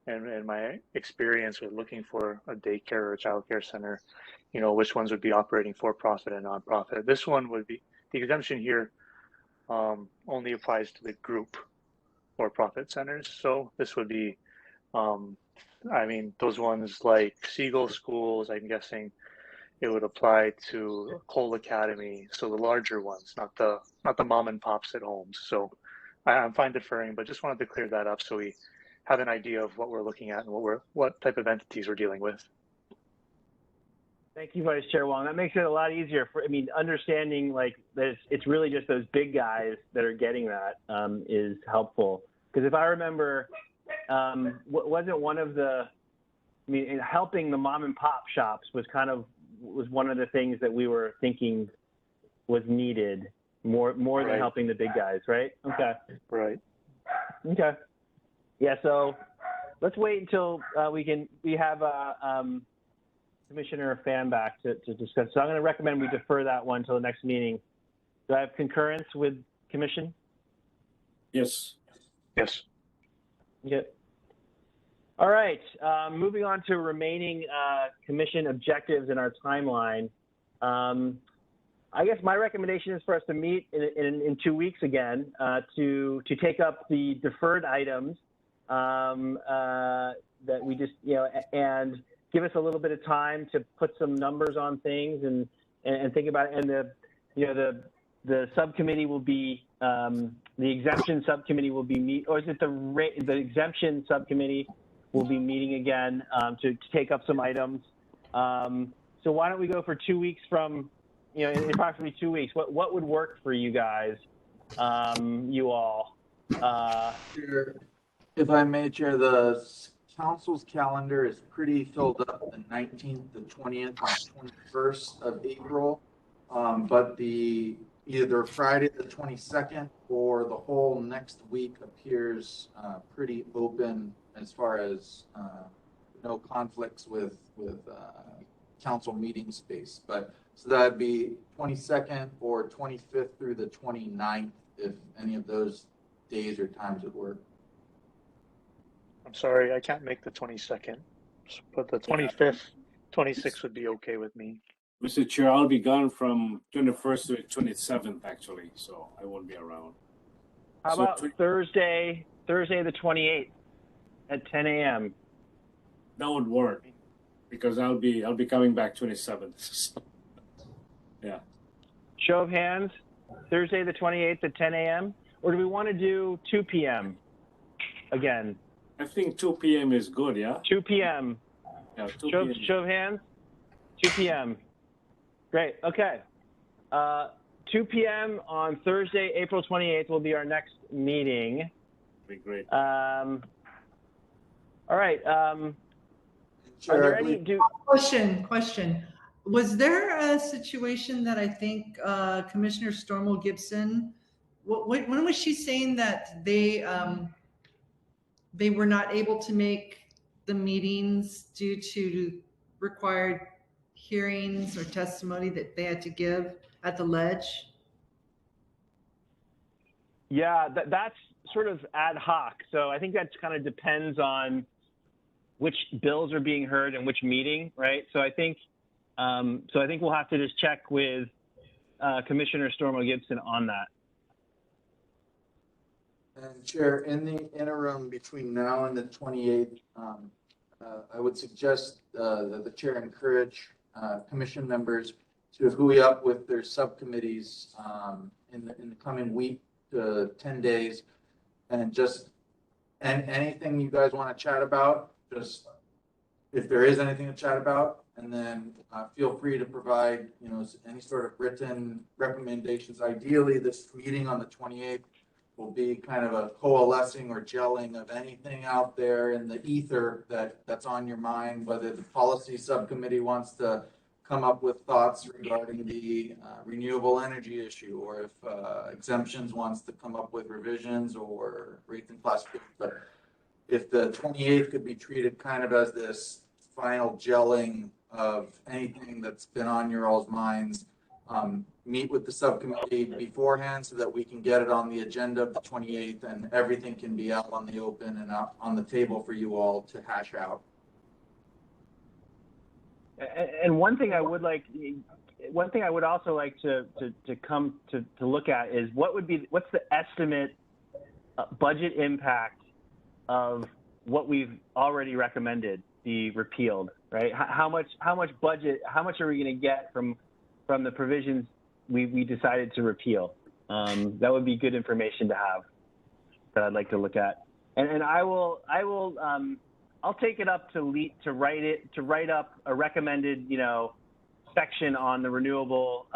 in my experience with looking for a daycare or a childcare center, you know, which ones would be operating for-profit and non-profit. This one would be, the exemption here only applies to the group for-profit centers. So this would be, I mean, those ones like Seagull Schools, I'm guessing it would apply to Cole Academy. So the larger ones, not the mom and pops at homes. So I'm fine deferring, but just wanted to clear that up so we have an idea of what we're looking at and what type of entities we're dealing with. Thank you, Vice Chair Wong. That makes it a lot easier for, I mean, understanding like that it's really just those big guys that are getting that is helpful. Because if I remember, wasn't one of the, I mean, helping the mom and pop shops was one of the things that we were thinking was needed more Right. than helping the big guys, right? Okay. Right. Okay. Yeah. So let's wait until we have Commissioner Pham back to discuss. So I'm going to recommend we defer that one till the next meeting. Do I have concurrence with Commission? Yes. Yes. Yeah. All right. Moving on to remaining Commission objectives in our timeline. I guess my recommendation is for us to meet in 2 weeks again to take up the deferred items that we just, you know, and give us a little bit of time to put some numbers on things and think about it. And the subcommittee will be the exemption subcommittee will be or is it the exemption subcommittee will be meeting again to take up some items. So why don't we go for 2 weeks from, you know, in approximately 2 weeks? What would work for you guys, you all? Chair, if I may, Chair, the council's calendar is pretty filled up the 19th, the 20th, and 21st of April. But either Friday the 22nd or the whole next week appears pretty open as far as no conflicts with council meeting space. But so that'd be 22nd or 25th through the 29th, if any of those days or times would work. I'm sorry, I can't make the 22nd, but the 25th, 26th would be okay with me. Mr. Chair, I'll be gone from 21st to 27th, actually, so I won't be around. How So about Thursday the 28th at 10 a.m.? That would work because I'll be coming back 27th. Yeah. Show of hands, Thursday the 28th at 10 a.m. Or do we want to do 2 p.m. again? I think 2 p.m. is good, yeah? 2 p.m. Yeah, 2 p.m. Show of hands, 2 p.m. Great, okay. 2 p.m. on Thursday, April 28th will be our next meeting. Be great. All right. Are Chair, there I any? believe- Question. Was there a situation that I think Commissioner Stormo Gibson, when was she saying that they were not able to make the meetings due to required hearings or testimony that they had to give at the ledge? Yeah, that's sort of ad hoc. So I think that kind of depends on which bills are being heard and which meeting, right? So I think we'll have to just check with Commissioner Stormo Gibson on that. And Chair, in the interim between now and the 28th, I would suggest that the Chair encourage Commission members to hooey up with their subcommittees in the coming week to 10 days, and anything you guys want to chat about, just if there is anything to chat about, And then feel free to provide, any sort of written recommendations. Ideally, this meeting on the 28th will be kind of a coalescing or gelling of anything out there in the ether that's on your mind, whether the policy subcommittee wants to come up with thoughts regarding the renewable energy issue, or if exemptions wants to come up with revisions or rates and classifications. But if the 28th could be treated kind of as this final gelling of anything that's been on your all's minds, meet with the subcommittee beforehand so that we can get it on the agenda of the 28th and everything can be out on the open and out on the table for you all to hash out. And one thing I would also like to come to look at is what's the estimate budget impact of what we've already recommended be repealed, right? How much budget, how much are we going to get from the provisions we decided to repeal? That would be good information to have that I'd like to look at. And I'll take it up to write up a recommended, section on the renewable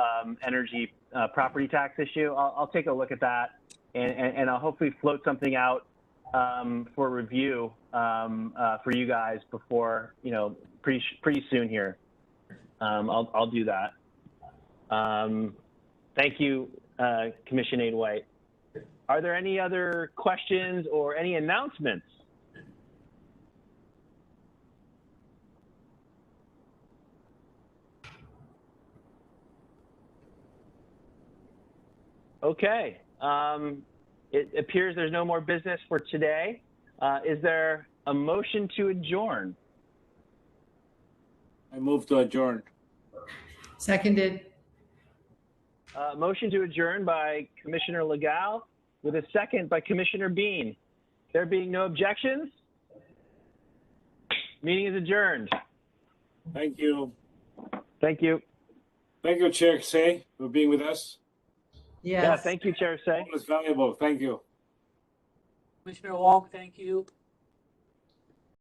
energy property tax issue. I'll take a look at that and I'll hopefully float something out for review for you guys before, pretty soon here. I'll do that. Thank you, Commissioner White. Are there any other questions or any announcements? Okay. It appears there's no more business for today. Is there a motion to adjourn? I move to adjourn. Seconded. Motion to adjourn by Commissioner Legal with a second by Commissioner Bean. There being no objections, meeting is adjourned. Thank you. Thank you. Thank you, Chair Say, for being with us. Yes. Yeah, thank you, Chair Say. It was valuable. Thank you. Commissioner Wong, thank you.